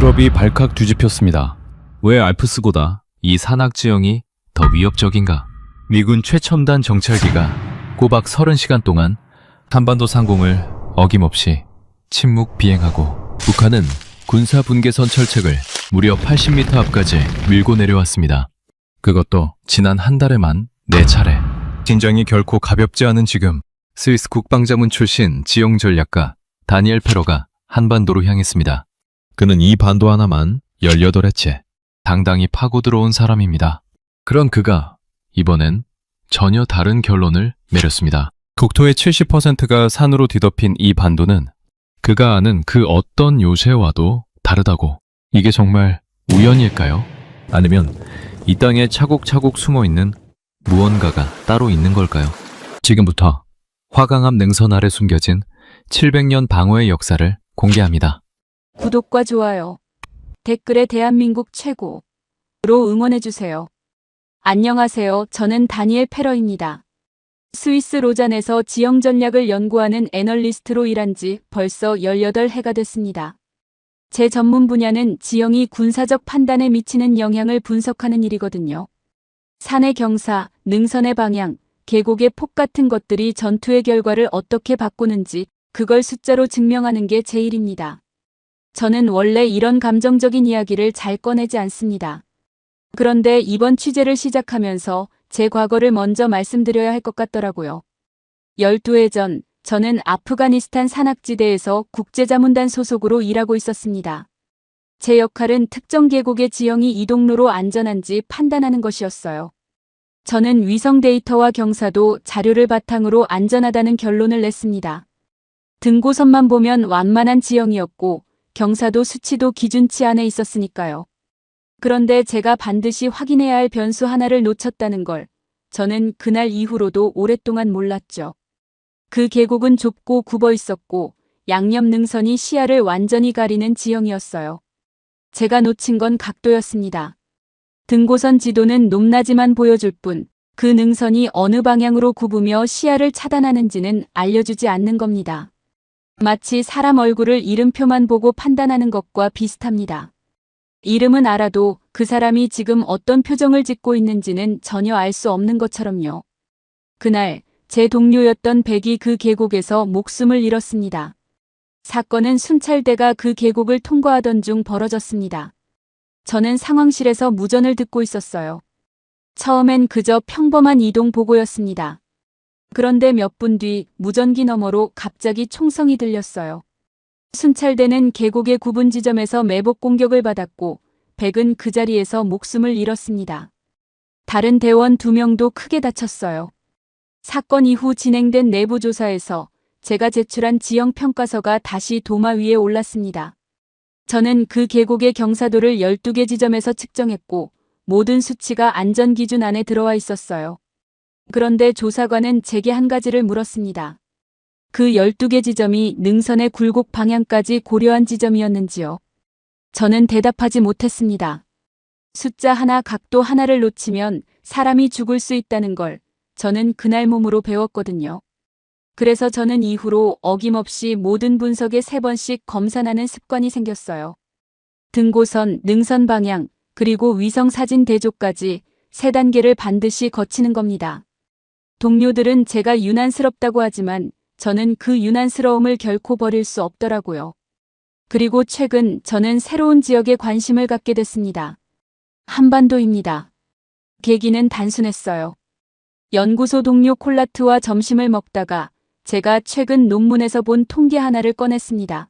유럽이 발칵 뒤집혔습니다. 왜 알프스보다 이 산악 지형이 더 위협적인가? 미군 최첨단 정찰기가 꼬박 30시간 동안 한반도 상공을 어김없이 침묵 비행하고 북한은 군사 분계선 철책을 무려 80m 앞까지 밀고 내려왔습니다. 그것도 지난 한 달에만 4차례. 긴장이 결코 가볍지 않은 지금 스위스 국방자문 출신 지형 전략가 다니엘 페로가 한반도로 향했습니다. 그는 이 반도 하나만 18회째 당당히 파고 들어온 사람입니다. 그런 그가 이번엔 전혀 다른 결론을 내렸습니다. 국토의 70%가 산으로 뒤덮인 이 반도는 그가 아는 그 어떤 요새와도 다르다고. 이게 정말 우연일까요? 아니면 이 땅에 차곡차곡 숨어있는 무언가가 따로 있는 걸까요? 지금부터 화강암 능선 아래 숨겨진 700년 방어의 역사를 공개합니다. 구독과 좋아요, 댓글에 대한민국 최고로 응원해주세요. 안녕하세요. 저는 다니엘 페러입니다. 스위스 로잔에서 지형 전략을 연구하는 애널리스트로 일한 지 벌써 18해가 됐습니다. 제 전문 분야는 지형이 군사적 판단에 미치는 영향을 분석하는 일이거든요. 산의 경사, 능선의 방향, 계곡의 폭 같은 것들이 전투의 결과를 어떻게 바꾸는지 그걸 숫자로 증명하는 게 제 일입니다. 저는 원래 이런 감정적인 이야기를 잘 꺼내지 않습니다. 그런데 이번 취재를 시작하면서 제 과거를 먼저 말씀드려야 할 것 같더라고요. 12해 전 저는 아프가니스탄 산악지대에서 국제자문단 소속으로 일하고 있었습니다. 제 역할은 특정 계곡의 지형이 이동로로 안전한지 판단하는 것이었어요. 저는 위성 데이터와 경사도 자료를 바탕으로 안전하다는 결론을 냈습니다. 등고선만 보면 완만한 지형이었고 경사도 수치도 기준치 안에 있었으니까요. 그런데 제가 반드시 확인해야 할 변수 하나를 놓쳤다는 걸 저는 그날 이후로도 오랫동안 몰랐죠. 그 계곡은 좁고 굽어 있었고 양옆 능선이 시야를 완전히 가리는 지형이었어요. 제가 놓친 건 각도였습니다. 등고선 지도는 높낮이만 보여줄 뿐 그 능선이 어느 방향으로 굽으며 시야를 차단하는지는 알려주지 않는 겁니다. 마치 사람 얼굴을 이름표만 보고 판단하는 것과 비슷합니다. 이름은 알아도 그 사람이 지금 어떤 표정을 짓고 있는지는 전혀 알 수 없는 것처럼요. 그날 제 동료였던 백이 그 계곡에서 목숨을 잃었습니다. 사건은 순찰대가 그 계곡을 통과하던 중 벌어졌습니다. 저는 상황실에서 무전을 듣고 있었어요. 처음엔 그저 평범한 이동 보고였습니다. 그런데 몇 분 뒤 무전기 너머로 갑자기 총성이 들렸어요. 순찰대는 계곡의 구분 지점에서 매복 공격을 받았고 백은 그 자리에서 목숨을 잃었습니다. 다른 대원 2명도 크게 다쳤어요. 사건 이후 진행된 내부 조사에서 제가 제출한 지형 평가서가 다시 도마 위에 올랐습니다. 저는 그 계곡의 경사도를 12개 지점에서 측정했고 모든 수치가 안전 기준 안에 들어와 있었어요. 그런데 조사관은 제게 한 가지를 물었습니다. 그 12개 지점이 능선의 굴곡 방향까지 고려한 지점이었는지요. 저는 대답하지 못했습니다. 숫자 하나, 각도 하나를 놓치면 사람이 죽을 수 있다는 걸 저는 그날 몸으로 배웠거든요. 그래서 저는 이후로 어김없이 모든 분석에 3번씩 검산하는 습관이 생겼어요. 등고선, 능선 방향, 그리고 위성 사진 대조까지 3단계를 반드시 거치는 겁니다. 동료들은 제가 유난스럽다고 하지만 저는 그 유난스러움을 결코 버릴 수 없더라고요. 그리고 최근 저는 새로운 지역에 관심을 갖게 됐습니다. 한반도입니다. 계기는 단순했어요. 연구소 동료 콜라트와 점심을 먹다가 제가 최근 논문에서 본 통계 하나를 꺼냈습니다.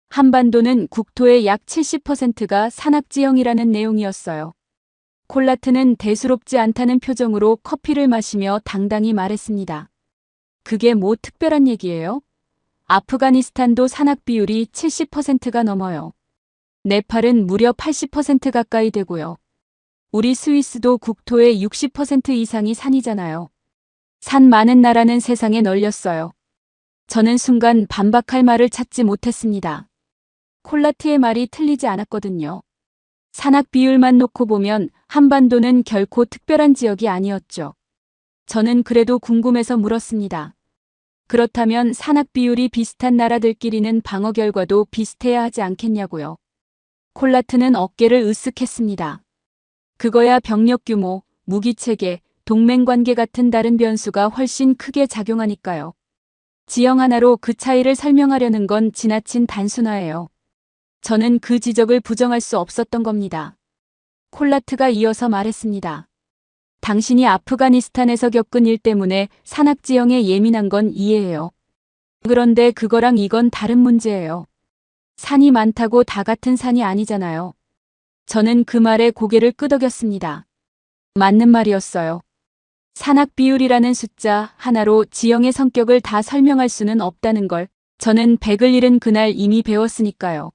한반도는 국토의 약 70%가 산악지형이라는 내용이었어요. 콜라트는 대수롭지 않다는 표정으로 커피를 마시며 당당히 말했습니다. 그게 뭐 특별한 얘기예요? 아프가니스탄도 산악 비율이 70%가 넘어요. 네팔은 무려 80% 가까이 되고요. 우리 스위스도 국토의 60% 이상이 산이잖아요. 산 많은 나라는 세상에 널렸어요. 저는 순간 반박할 말을 찾지 못했습니다. 콜라트의 말이 틀리지 않았거든요. 산악 비율만 놓고 보면 한반도는 결코 특별한 지역이 아니었죠. 저는 그래도 궁금해서 물었습니다. 그렇다면 산악 비율이 비슷한 나라들끼리는 방어 결과도 비슷해야 하지 않겠냐고요. 콜라트는 어깨를 으쓱했습니다. 그거야 병력 규모, 무기 체계, 동맹 관계 같은 다른 변수가 훨씬 크게 작용하니까요. 지형 하나로 그 차이를 설명하려는 건 지나친 단순화예요. 저는 그 지적을 부정할 수 없었던 겁니다. 콜라트가 이어서 말했습니다. 당신이 아프가니스탄에서 겪은 일 때문에 산악 지형에 예민한 건 이해해요. 그런데 그거랑 이건 다른 문제예요. 산이 많다고 다 같은 산이 아니잖아요. 저는 그 말에 고개를 끄덕였습니다. 맞는 말이었어요. 산악 비율이라는 숫자 하나로 지형의 성격을 다 설명할 수는 없다는 걸 저는 100을 잃은 그날 이미 배웠으니까요.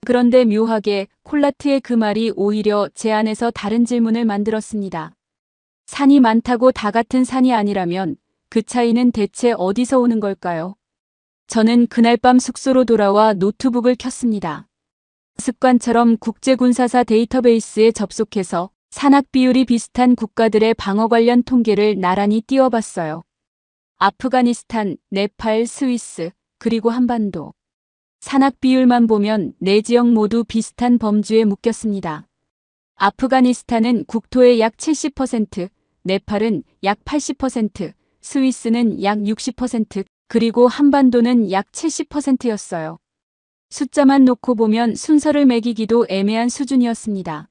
그런데 묘하게 콜라트의 그 말이 오히려 제 안에서 다른 질문을 만들었습니다. 산이 많다고 다 같은 산이 아니라면 그 차이는 대체 어디서 오는 걸까요? 저는 그날 밤 숙소로 돌아와 노트북을 켰습니다. 습관처럼 국제군사사 데이터베이스에 접속해서 산악 비율이 비슷한 국가들의 방어 관련 통계를 나란히 띄워봤어요. 아프가니스탄, 네팔, 스위스, 그리고 한반도. 산악 비율만 보면 네 지역 모두 비슷한 범주에 묶였습니다. 아프가니스탄은 국토의 약 70%, 네팔은 약 80%, 스위스는 약 60%, 그리고 한반도는 약 70%였어요. 숫자만 놓고 보면 순서를 매기기도 애매한 수준이었습니다.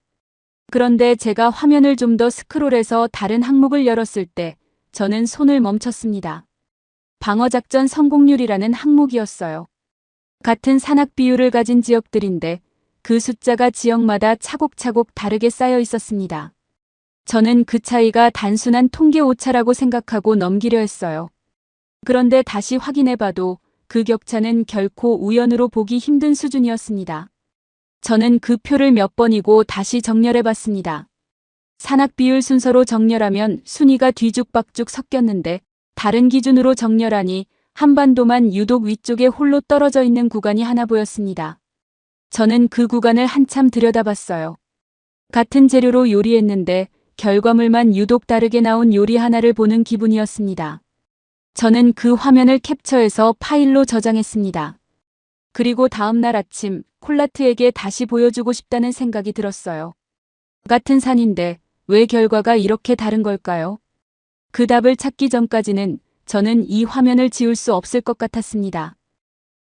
그런데 제가 화면을 좀 더 스크롤해서 다른 항목을 열었을 때 저는 손을 멈췄습니다. 방어작전 성공률이라는 항목이었어요. 같은 산악 비율을 가진 지역들인데 그 숫자가 지역마다 차곡차곡 다르게 쌓여 있었습니다. 저는 그 차이가 단순한 통계 오차라고 생각하고 넘기려 했어요. 그런데 다시 확인해봐도 그 격차는 결코 우연으로 보기 힘든 수준이었습니다. 저는 그 표를 몇 번이고 다시 정렬해봤습니다. 산악 비율 순서로 정렬하면 순위가 뒤죽박죽 섞였는데 다른 기준으로 정렬하니 한반도만 유독 위쪽에 홀로 떨어져 있는 구간이 하나 보였습니다. 저는 그 구간을 한참 들여다봤어요. 같은 재료로 요리했는데 결과물만 유독 다르게 나온 요리 하나를 보는 기분이었습니다. 저는 그 화면을 캡처해서 파일로 저장했습니다. 그리고 다음 날 아침 콜라트에게 다시 보여주고 싶다는 생각이 들었어요. 같은 산인데 왜 결과가 이렇게 다른 걸까요? 그 답을 찾기 전까지는 저는 이 화면을 지울 수 없을 것 같았습니다.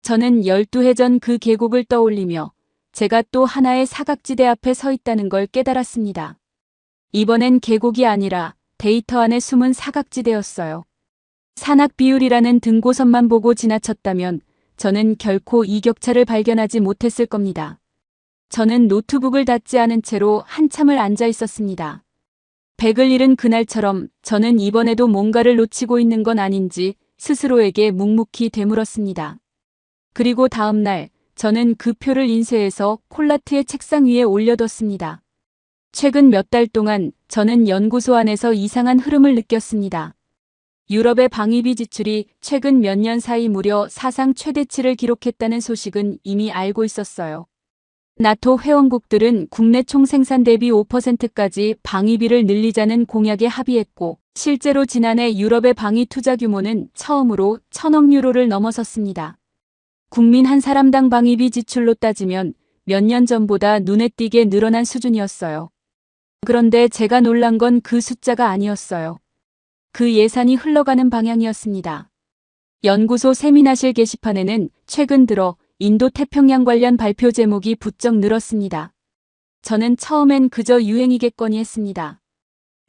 저는 12해 전 그 계곡을 떠올리며 제가 또 하나의 사각지대 앞에 서 있다는 걸 깨달았습니다. 이번엔 계곡이 아니라 데이터 안에 숨은 사각지대였어요. 산악 비율이라는 등고선만 보고 지나쳤다면 저는 결코 이 격차를 발견하지 못했을 겁니다. 저는 노트북을 닫지 않은 채로 한참을 앉아 있었습니다. 100을 잃은 그날처럼 저는 이번에도 뭔가를 놓치고 있는 건 아닌지 스스로에게 묵묵히 되물었습니다. 그리고 다음 날 저는 그 표를 인쇄해서 콜라트의 책상 위에 올려뒀습니다. 최근 몇 달 동안 저는 연구소 안에서 이상한 흐름을 느꼈습니다. 유럽의 방위비 지출이 최근 몇 년 사이 무려 사상 최대치를 기록했다는 소식은 이미 알고 있었어요. 나토 회원국들은 국내 총생산 대비 5%까지 방위비를 늘리자는 공약에 합의했고 실제로 지난해 유럽의 방위 투자 규모는 처음으로 1,000억 유로를 넘어섰습니다. 국민 한 사람당 방위비 지출로 따지면 몇 년 전보다 눈에 띄게 늘어난 수준이었어요. 그런데 제가 놀란 건 그 숫자가 아니었어요. 그 예산이 흘러가는 방향이었습니다. 연구소 세미나실 게시판에는 최근 들어 인도 태평양 관련 발표 제목이 부쩍 늘었습니다. 저는 처음엔 그저 유행이겠거니 했습니다.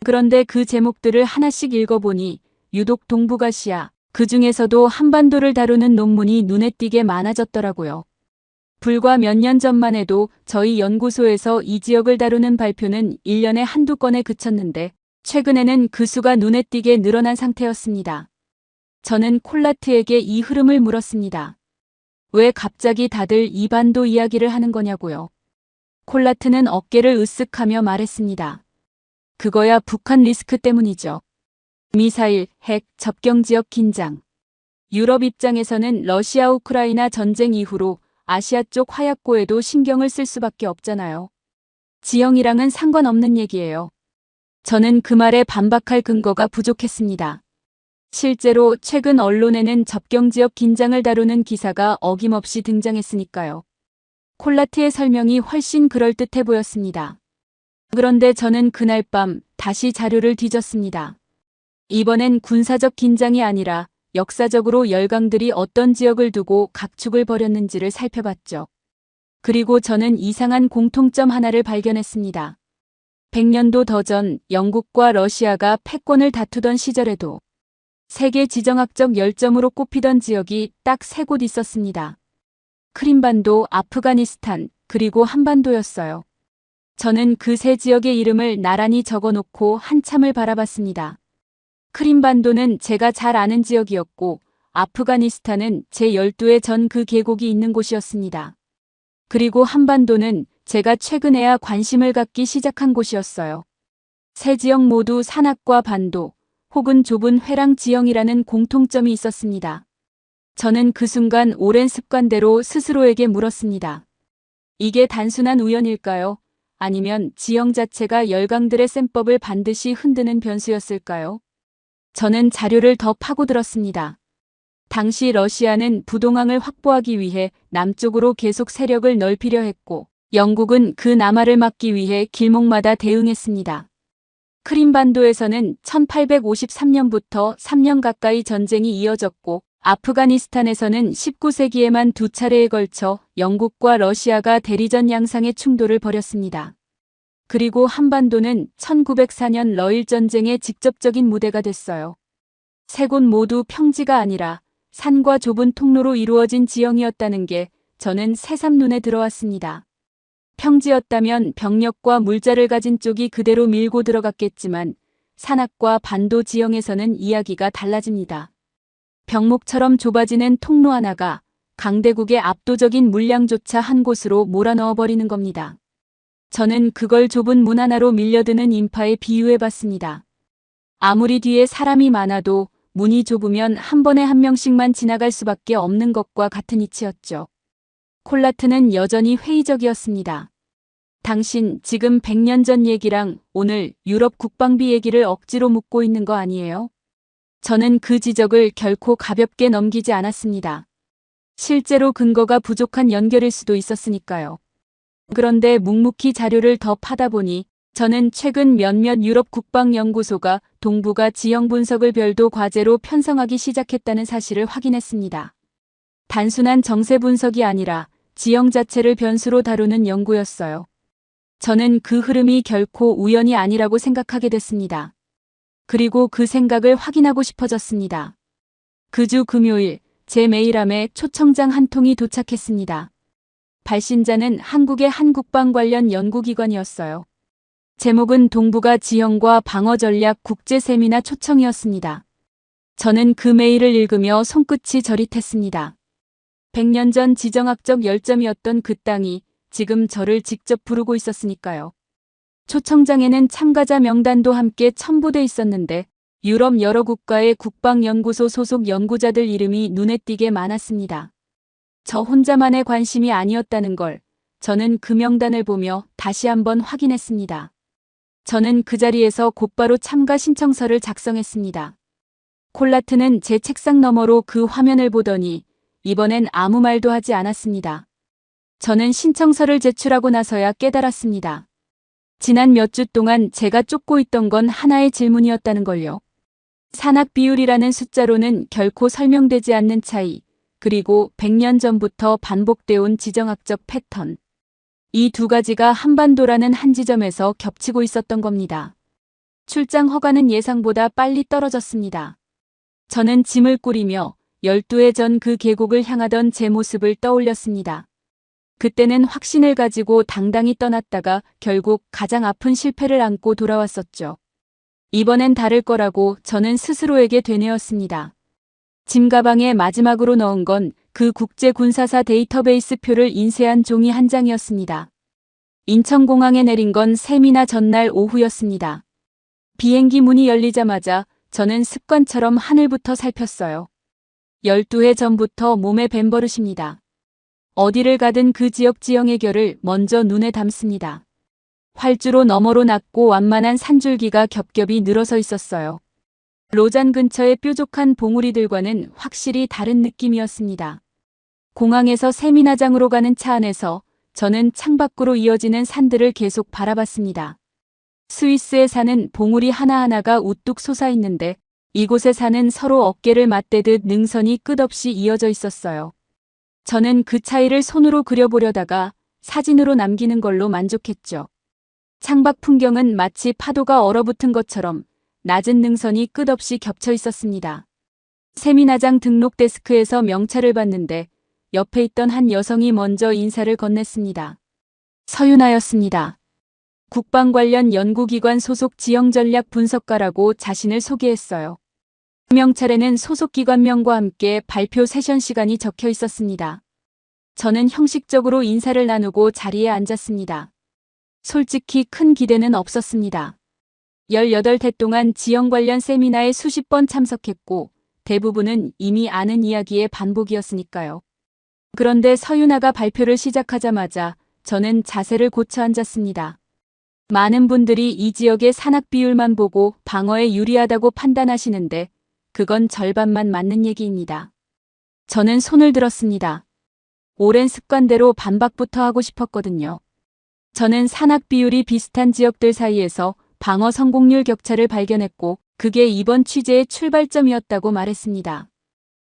그런데 그 제목들을 하나씩 읽어보니 유독 동북아시아, 그 중에서도 한반도를 다루는 논문이 눈에 띄게 많아졌더라고요. 불과 몇 년 전만 해도 저희 연구소에서 이 지역을 다루는 발표는 1년에 한두 건에 그쳤는데 최근에는 그 수가 눈에 띄게 늘어난 상태였습니다. 저는 콜라트에게 이 흐름을 물었습니다. 왜 갑자기 다들 이 반도 이야기를 하는 거냐고요. 콜라트는 어깨를 으쓱하며 말했습니다. 그거야 북한 리스크 때문이죠. 미사일, 핵, 접경지역 긴장. 유럽 입장에서는 러시아 우크라이나 전쟁 이후로 아시아 쪽 화약고에도 신경을 쓸 수밖에 없잖아요. 지형이랑은 상관없는 얘기예요. 저는 그 말에 반박할 근거가 부족했습니다. 실제로 최근 언론에는 접경지역 긴장을 다루는 기사가 어김없이 등장했으니까요. 콜라트의 설명이 훨씬 그럴듯해 보였습니다. 그런데 저는 그날 밤 다시 자료를 뒤졌습니다. 이번엔 군사적 긴장이 아니라 역사적으로 열강들이 어떤 지역을 두고 각축을 벌였는지를 살펴봤죠. 그리고 저는 이상한 공통점 하나를 발견했습니다. 100년도 더 전 영국과 러시아가 패권을 다투던 시절에도 세계 지정학적 열점으로 꼽히던 지역이 딱 3곳 있었습니다. 크림반도, 아프가니스탄, 그리고 한반도였어요. 저는 그 3지역의 이름을 나란히 적어놓고 한참을 바라봤습니다. 크림반도는 제가 잘 아는 지역이었고 아프가니스탄은 제 12의 전 그 계곡이 있는 곳이었습니다. 그리고 한반도는 제가 최근에야 관심을 갖기 시작한 곳이었어요. 3지역 모두 산악과 반도 혹은 좁은 회랑 지형이라는 공통점이 있었습니다. 저는 그 순간 오랜 습관대로 스스로에게 물었습니다. 이게 단순한 우연일까요? 아니면 지형 자체가 열강들의 셈법을 반드시 흔드는 변수였을까요? 저는 자료를 더 파고들었습니다. 당시 러시아는 부동항을 확보하기 위해 남쪽으로 계속 세력을 넓히려 했고 영국은 그 남하를 막기 위해 길목마다 대응했습니다. 크림반도에서는 1853년부터 3년 가까이 전쟁이 이어졌고 아프가니스탄에서는 19세기에만 2차례에 걸쳐 영국과 러시아가 대리전 양상의 충돌을 벌였습니다. 그리고 한반도는 1904년 러일 전쟁의 직접적인 무대가 됐어요. 3곳 모두 평지가 아니라 산과 좁은 통로로 이루어진 지형이었다는 게 저는 새삼 눈에 들어왔습니다. 평지였다면 병력과 물자를 가진 쪽이 그대로 밀고 들어갔겠지만 산악과 반도 지형에서는 이야기가 달라집니다. 병목처럼 좁아지는 통로 하나가 강대국의 압도적인 물량조차 한 곳으로 몰아넣어버리는 겁니다. 저는 그걸 좁은 문 하나로 밀려드는 인파에 비유해봤습니다. 아무리 뒤에 사람이 많아도 문이 좁으면 한 번에 한 명씩만 지나갈 수밖에 없는 것과 같은 이치였죠. 콜라트는 여전히 회의적이었습니다. 당신 지금 100년 전 얘기랑 오늘 유럽 국방비 얘기를 억지로 묻고 있는 거 아니에요? 저는 그 지적을 결코 가볍게 넘기지 않았습니다. 실제로 근거가 부족한 연결일 수도 있었으니까요. 그런데 묵묵히 자료를 더 파다 보니 저는 최근 몇몇 유럽 국방연구소가 동북아 지형 분석을 별도 과제로 편성하기 시작했다는 사실을 확인했습니다. 단순한 정세 분석이 아니라 지형 자체를 변수로 다루는 연구였어요. 저는 그 흐름이 결코 우연이 아니라고 생각하게 됐습니다. 그리고 그 생각을 확인하고 싶어졌습니다. 그 주 금요일 제 메일함에 초청장 한 통이 도착했습니다. 발신자는 한국의 한 국방 관련 연구기관이었어요. 제목은 동북아 지형과 방어 전략 국제 세미나 초청이었습니다. 저는 그 메일을 읽으며 손끝이 저릿했습니다. 100년 전 지정학적 열점이었던 그 땅이 지금 저를 직접 부르고 있었으니까요. 초청장에는 참가자 명단도 함께 첨부돼 있었는데 유럽 여러 국가의 국방연구소 소속 연구자들 이름이 눈에 띄게 많았습니다. 저 혼자만의 관심이 아니었다는 걸 저는 그 명단을 보며 다시 한번 확인했습니다. 저는 그 자리에서 곧바로 참가 신청서를 작성했습니다. 콜라트는 제 책상 너머로 그 화면을 보더니 이번엔 아무 말도 하지 않았습니다. 저는 신청서를 제출하고 나서야 깨달았습니다. 지난 몇 주 동안 제가 쫓고 있던 건 하나의 질문이었다는 걸요. 산악 비율이라는 숫자로는 결코 설명되지 않는 차이, 그리고 100년 전부터 반복돼 온 지정학적 패턴. 이 두 가지가 한반도라는 한 지점에서 겹치고 있었던 겁니다. 출장 허가는 예상보다 빨리 떨어졌습니다. 저는 짐을 꾸리며 12해 전 그 계곡을 향하던 제 모습을 떠올렸습니다. 그때는 확신을 가지고 당당히 떠났다가 결국 가장 아픈 실패를 안고 돌아왔었죠. 이번엔 다를 거라고 저는 스스로에게 되뇌었습니다. 짐 가방에 마지막으로 넣은 건 그 국제군사사 데이터베이스 표를 인쇄한 종이 한 장이었습니다. 인천공항에 내린 건 세미나 전날 오후였습니다. 비행기 문이 열리자마자 저는 습관처럼 하늘부터 살폈어요. 12해 전부터 몸에 밴 버릇입니다. 어디를 가든 그 지역 지형의 결을 먼저 눈에 담습니다. 활주로 너머로 낮고 완만한 산줄기가 겹겹이 늘어서 있었어요. 로잔 근처의 뾰족한 봉우리들과는 확실히 다른 느낌이었습니다. 공항에서 세미나장으로 가는 차 안에서 저는 창밖으로 이어지는 산들을 계속 바라봤습니다. 스위스의 산은 봉우리 하나하나가 우뚝 솟아 있는데 이곳의 산은 서로 어깨를 맞대듯 능선이 끝없이 이어져 있었어요. 저는 그 차이를 손으로 그려보려다가 사진으로 남기는 걸로 만족했죠. 창밖 풍경은 마치 파도가 얼어붙은 것처럼 낮은 능선이 끝없이 겹쳐 있었습니다. 세미나장 등록 데스크에서 명찰을 받는데 옆에 있던 한 여성이 먼저 인사를 건넸습니다. 서윤아였습니다. 국방 관련 연구기관 소속 지형전략 분석가라고 자신을 소개했어요. 명찰에는 소속 기관명과 함께 발표 세션 시간이 적혀 있었습니다. 저는 형식적으로 인사를 나누고 자리에 앉았습니다. 솔직히 큰 기대는 없었습니다. 18대 동안 지형 관련 세미나에 수십 번 참석했고 대부분은 이미 아는 이야기의 반복이었으니까요. 그런데 서윤아가 발표를 시작하자마자 저는 자세를 고쳐 앉았습니다. 많은 분들이 이 지역의 산악 비율만 보고 방어에 유리하다고 판단하시는데 그건 절반만 맞는 얘기입니다. 저는 손을 들었습니다. 오랜 습관대로 반박부터 하고 싶었거든요. 저는 산악 비율이 비슷한 지역들 사이에서 방어 성공률 격차를 발견했고 그게 이번 취재의 출발점이었다고 말했습니다.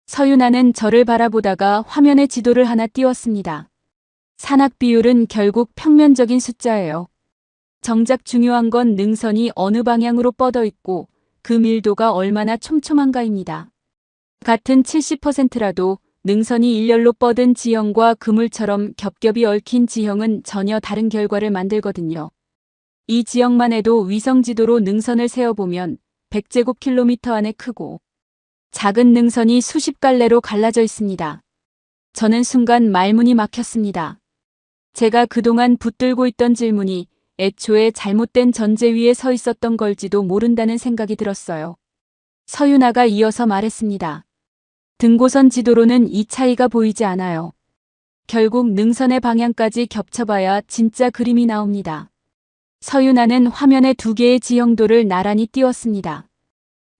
서윤아는 저를 바라보다가 화면에 지도를 하나 띄웠습니다. 산악 비율은 결국 평면적인 숫자예요. 정작 중요한 건 능선이 어느 방향으로 뻗어 있고 그 밀도가 얼마나 촘촘한가입니다. 같은 70%라도 능선이 일렬로 뻗은 지형과 그물처럼 겹겹이 얽힌 지형은 전혀 다른 결과를 만들거든요. 이 지역만 해도 위성지도로 능선을 세어보면 100제곱킬로미터 안에 크고 작은 능선이 수십 갈래로 갈라져 있습니다. 저는 순간 말문이 막혔습니다. 제가 그동안 붙들고 있던 질문이 애초에 잘못된 전제 위에 서 있었던 걸지도 모른다는 생각이 들었어요. 서윤아가 이어서 말했습니다. 등고선 지도로는 이 차이가 보이지 않아요. 결국 능선의 방향까지 겹쳐봐야 진짜 그림이 나옵니다. 서윤아는 화면에 두 개의 지형도를 나란히 띄웠습니다.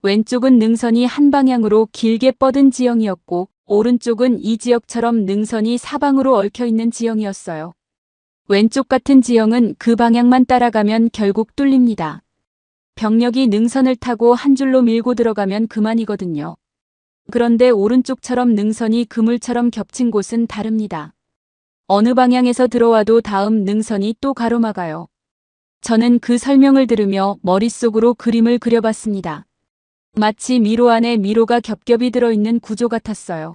왼쪽은 능선이 한 방향으로 길게 뻗은 지형이었고 오른쪽은 이 지역처럼 능선이 사방으로 얽혀있는 지형이었어요. 왼쪽 같은 지형은 그 방향만 따라가면 결국 뚫립니다. 병력이 능선을 타고 한 줄로 밀고 들어가면 그만이거든요. 그런데 오른쪽처럼 능선이 그물처럼 겹친 곳은 다릅니다. 어느 방향에서 들어와도 다음 능선이 또 가로막아요. 저는 그 설명을 들으며 머릿속으로 그림을 그려봤습니다. 마치 미로 안에 미로가 겹겹이 들어있는 구조 같았어요.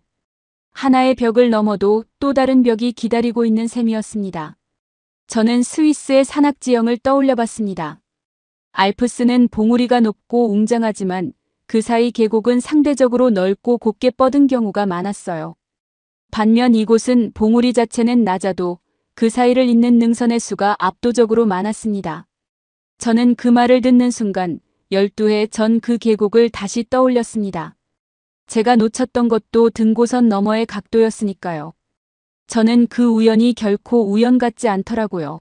하나의 벽을 넘어도 또 다른 벽이 기다리고 있는 셈이었습니다. 저는 스위스의 산악 지형을 떠올려 봤습니다. 알프스는 봉우리가 높고 웅장하지만 그 사이 계곡은 상대적으로 넓고 곱게 뻗은 경우가 많았어요. 반면 이곳은 봉우리 자체는 낮아도 그 사이를 잇는 능선의 수가 압도적으로 많았습니다. 저는 그 말을 듣는 순간 12해 전 그 계곡을 다시 떠올렸습니다. 제가 놓쳤던 것도 등고선 너머의 각도였으니까요. 저는 그 우연이 결코 우연 같지 않더라고요.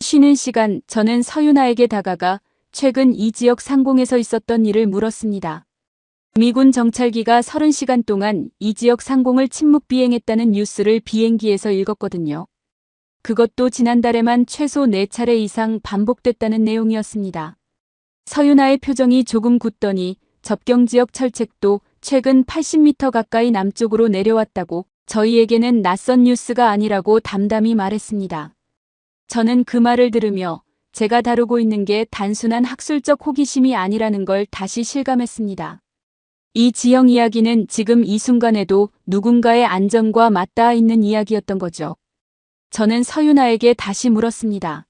쉬는 시간 저는 서윤아에게 다가가 최근 이 지역 상공에서 있었던 일을 물었습니다. 미군 정찰기가 30시간 동안 이 지역 상공을 침묵 비행했다는 뉴스를 비행기에서 읽었거든요. 그것도 지난달에만 최소 4차례 이상 반복됐다는 내용이었습니다. 서윤아의 표정이 조금 굳더니 접경지역 철책도 최근 80m 가까이 남쪽으로 내려왔다고 저희에게는 낯선 뉴스가 아니라고 담담히 말했습니다. 저는 그 말을 들으며 제가 다루고 있는 게 단순한 학술적 호기심이 아니라는 걸 다시 실감했습니다. 이 지형 이야기는 지금 이 순간에도 누군가의 안전과 맞닿아 있는 이야기였던 거죠. 저는 서윤아에게 다시 물었습니다.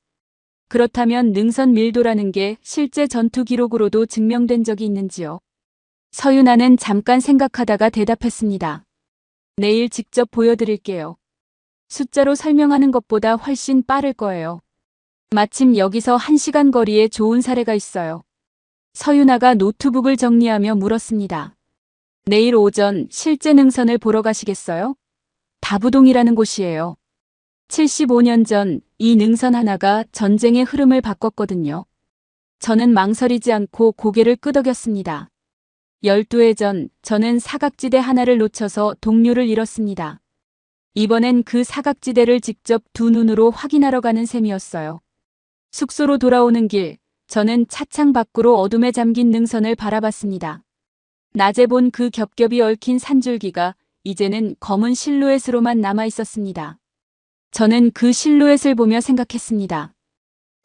그렇다면 능선 밀도라는 게 실제 전투 기록으로도 증명된 적이 있는지요? 서윤아는 잠깐 생각하다가 대답했습니다. 내일 직접 보여드릴게요. 숫자로 설명하는 것보다 훨씬 빠를 거예요. 마침 여기서 1시간 거리에 좋은 사례가 있어요. 서윤아가 노트북을 정리하며 물었습니다. 내일 오전 실제 능선을 보러 가시겠어요? 다부동이라는 곳이에요. 75년 전 이 능선 하나가 전쟁의 흐름을 바꿨거든요. 저는 망설이지 않고 고개를 끄덕였습니다. 12해 전 저는 사각지대 하나를 놓쳐서 동료를 잃었습니다. 이번엔 그 사각지대를 직접 두 눈으로 확인하러 가는 셈이었어요. 숙소로 돌아오는 길, 저는 차창 밖으로 어둠에 잠긴 능선을 바라봤습니다. 낮에 본 그 겹겹이 얽힌 산줄기가 이제는 검은 실루엣으로만 남아 있었습니다. 저는 그 실루엣을 보며 생각했습니다.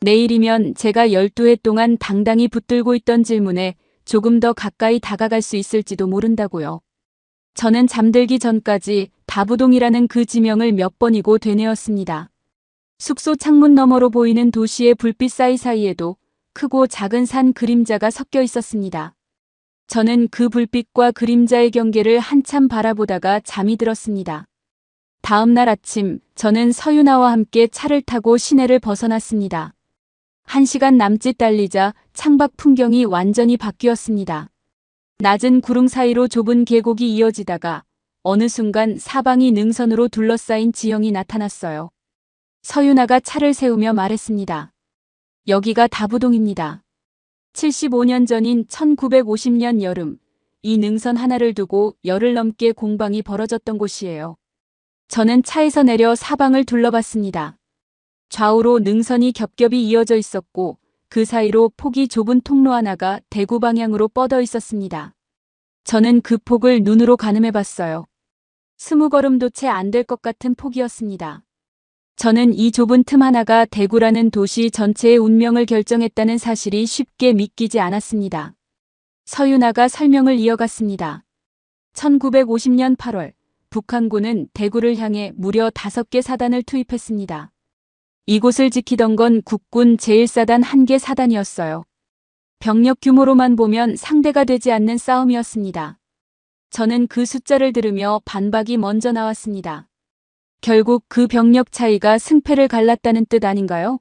내일이면 제가 12해 동안 당당히 붙들고 있던 질문에 조금 더 가까이 다가갈 수 있을지도 모른다고요. 저는 잠들기 전까지 다부동이라는 그 지명을 몇 번이고 되뇌었습니다. 숙소 창문 너머로 보이는 도시의 불빛 사이사이에도 크고 작은 산 그림자가 섞여 있었습니다. 저는 그 불빛과 그림자의 경계를 한참 바라보다가 잠이 들었습니다. 다음 날 아침, 저는 서윤아와 함께 차를 타고 시내를 벗어났습니다. 1시간 남짓 달리자 창밖 풍경이 완전히 바뀌었습니다. 낮은 구름 사이로 좁은 계곡이 이어지다가 어느 순간 사방이 능선으로 둘러싸인 지형이 나타났어요. 서윤아가 차를 세우며 말했습니다. 여기가 다부동입니다. 75년 전인 1950년 여름, 이 능선 하나를 두고 열흘 넘게 공방이 벌어졌던 곳이에요. 저는 차에서 내려 사방을 둘러봤습니다. 좌우로 능선이 겹겹이 이어져 있었고 그 사이로 폭이 좁은 통로 하나가 대구 방향으로 뻗어 있었습니다. 저는 그 폭을 눈으로 가늠해봤어요. 20걸음도 채 안 될 것 같은 폭이었습니다. 저는 이 좁은 틈 하나가 대구라는 도시 전체의 운명을 결정했다는 사실이 쉽게 믿기지 않았습니다. 서윤아가 설명을 이어갔습니다. 1950년 8월, 북한군은 대구를 향해 무려 5개 사단을 투입했습니다. 이곳을 지키던 건 국군 제1사단 1개 사단이었어요. 병력 규모로만 보면 상대가 되지 않는 싸움이었습니다. 저는 그 숫자를 들으며 반박이 먼저 나왔습니다. 결국 그 병력 차이가 승패를 갈랐다는 뜻 아닌가요?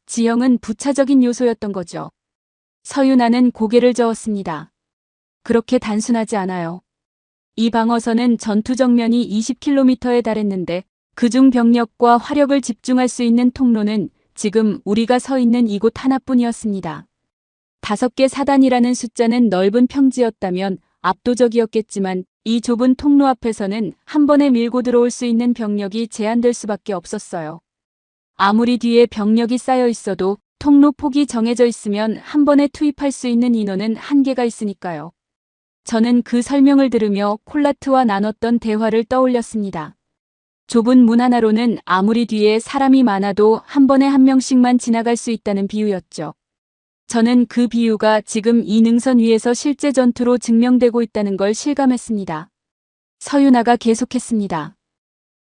지형은 부차적인 요소였던 거죠. 서윤아는 고개를 저었습니다. 그렇게 단순하지 않아요. 이 방어선은 전투 정면이 20km에 달했는데 그중 병력과 화력을 집중할 수 있는 통로는 지금 우리가 서 있는 이곳 하나뿐이었습니다. 5개 사단이라는 숫자는 넓은 평지였다면 압도적이었겠지만 이 좁은 통로 앞에서는 한 번에 밀고 들어올 수 있는 병력이 제한될 수밖에 없었어요. 아무리 뒤에 병력이 쌓여 있어도 통로 폭이 정해져 있으면 한 번에 투입할 수 있는 인원은 한계가 있으니까요. 저는 그 설명을 들으며 콜라트와 나눴던 대화를 떠올렸습니다. 좁은 문 하나로는 아무리 뒤에 사람이 많아도 한 번에 한 명씩만 지나갈 수 있다는 비유였죠. 저는 그 비유가 지금 이 능선 위에서 실제 전투로 증명되고 있다는 걸 실감했습니다. 서윤아가 계속했습니다.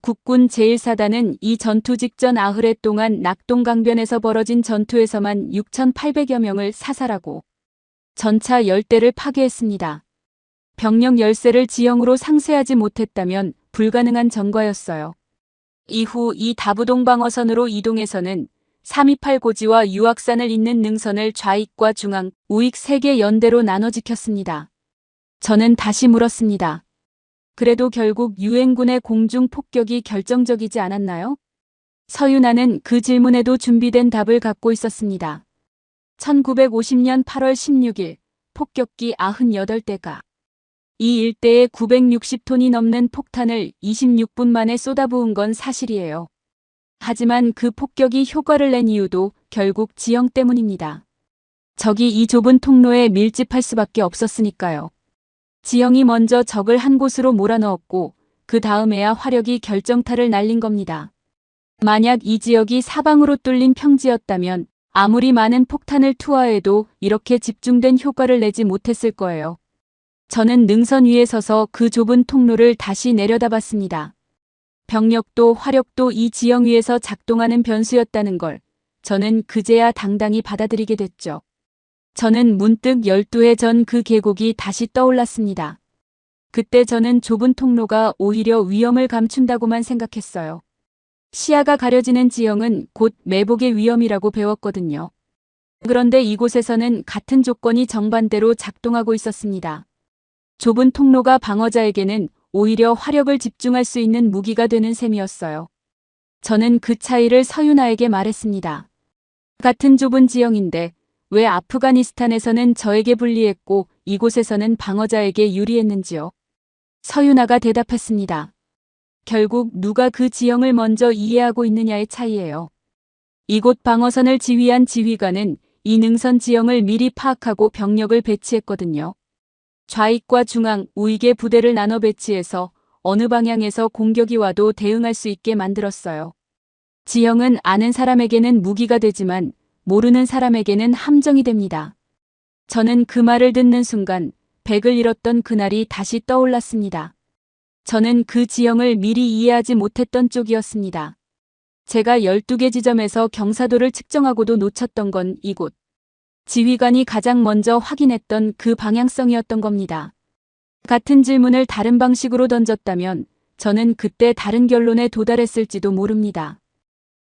국군 제1사단은 이 전투 직전 50해 동안 낙동강변에서 벌어진 전투에서만 6,800여 명을 사살하고 전차 10대를 파괴했습니다. 병력 열세를 지형으로 상쇄하지 못했다면 불가능한 전과였어요. 이후 이 다부동 방어선으로 이동해서는 328 고지와 유악산을 잇는 능선을 좌익과 중앙, 우익 3개 연대로 나눠 지켰습니다. 저는 다시 물었습니다. 그래도 결국 유엔군의 공중 폭격이 결정적이지 않았나요? 서윤아는 그 질문에도 준비된 답을 갖고 있었습니다. 1950년 8월 16일, 폭격기 98대가 이 일대에 960톤이 넘는 폭탄을 26분 만에 쏟아부은 건 사실이에요. 하지만 그 폭격이 효과를 낸 이유도 결국 지형 때문입니다. 적이 이 좁은 통로에 밀집할 수밖에 없었으니까요. 지형이 먼저 적을 한 곳으로 몰아넣었고 그 다음에야 화력이 결정타를 날린 겁니다. 만약 이 지역이 사방으로 뚫린 평지였다면 아무리 많은 폭탄을 투하해도 이렇게 집중된 효과를 내지 못했을 거예요. 저는 능선 위에 서서 그 좁은 통로를 다시 내려다봤습니다. 병력도 화력도 이 지형 위에서 작동하는 변수였다는 걸 저는 그제야 당당히 받아들이게 됐죠. 저는 문득 12해 전 그 계곡이 다시 떠올랐습니다. 그때 저는 좁은 통로가 오히려 위험을 감춘다고만 생각했어요. 시야가 가려지는 지형은 곧 매복의 위험이라고 배웠거든요. 그런데 이곳에서는 같은 조건이 정반대로 작동하고 있었습니다. 좁은 통로가 방어자에게는 오히려 화력을 집중할 수 있는 무기가 되는 셈이었어요. 저는 그 차이를 서윤아에게 말했습니다. 같은 좁은 지형인데 왜 아프가니스탄에서는 저에게 불리했고 이곳에서는 방어자에게 유리했는지요? 서윤아가 대답했습니다. 결국 누가 그 지형을 먼저 이해하고 있느냐의 차이예요. 이곳 방어선을 지휘한 지휘관은 이 능선 지형을 미리 파악하고 병력을 배치했거든요. 좌익과 중앙, 우익의 부대를 나눠 배치해서 어느 방향에서 공격이 와도 대응할 수 있게 만들었어요. 지형은 아는 사람에게는 무기가 되지만 모르는 사람에게는 함정이 됩니다. 저는 그 말을 듣는 순간 백을 잃었던 그날이 다시 떠올랐습니다. 저는 그 지형을 미리 이해하지 못했던 쪽이었습니다. 제가 12개 지점에서 경사도를 측정하고도 놓쳤던 건 이곳. 지휘관이 가장 먼저 확인했던 그 방향성이었던 겁니다. 같은 질문을 다른 방식으로 던졌다면 저는 그때 다른 결론에 도달했을지도 모릅니다.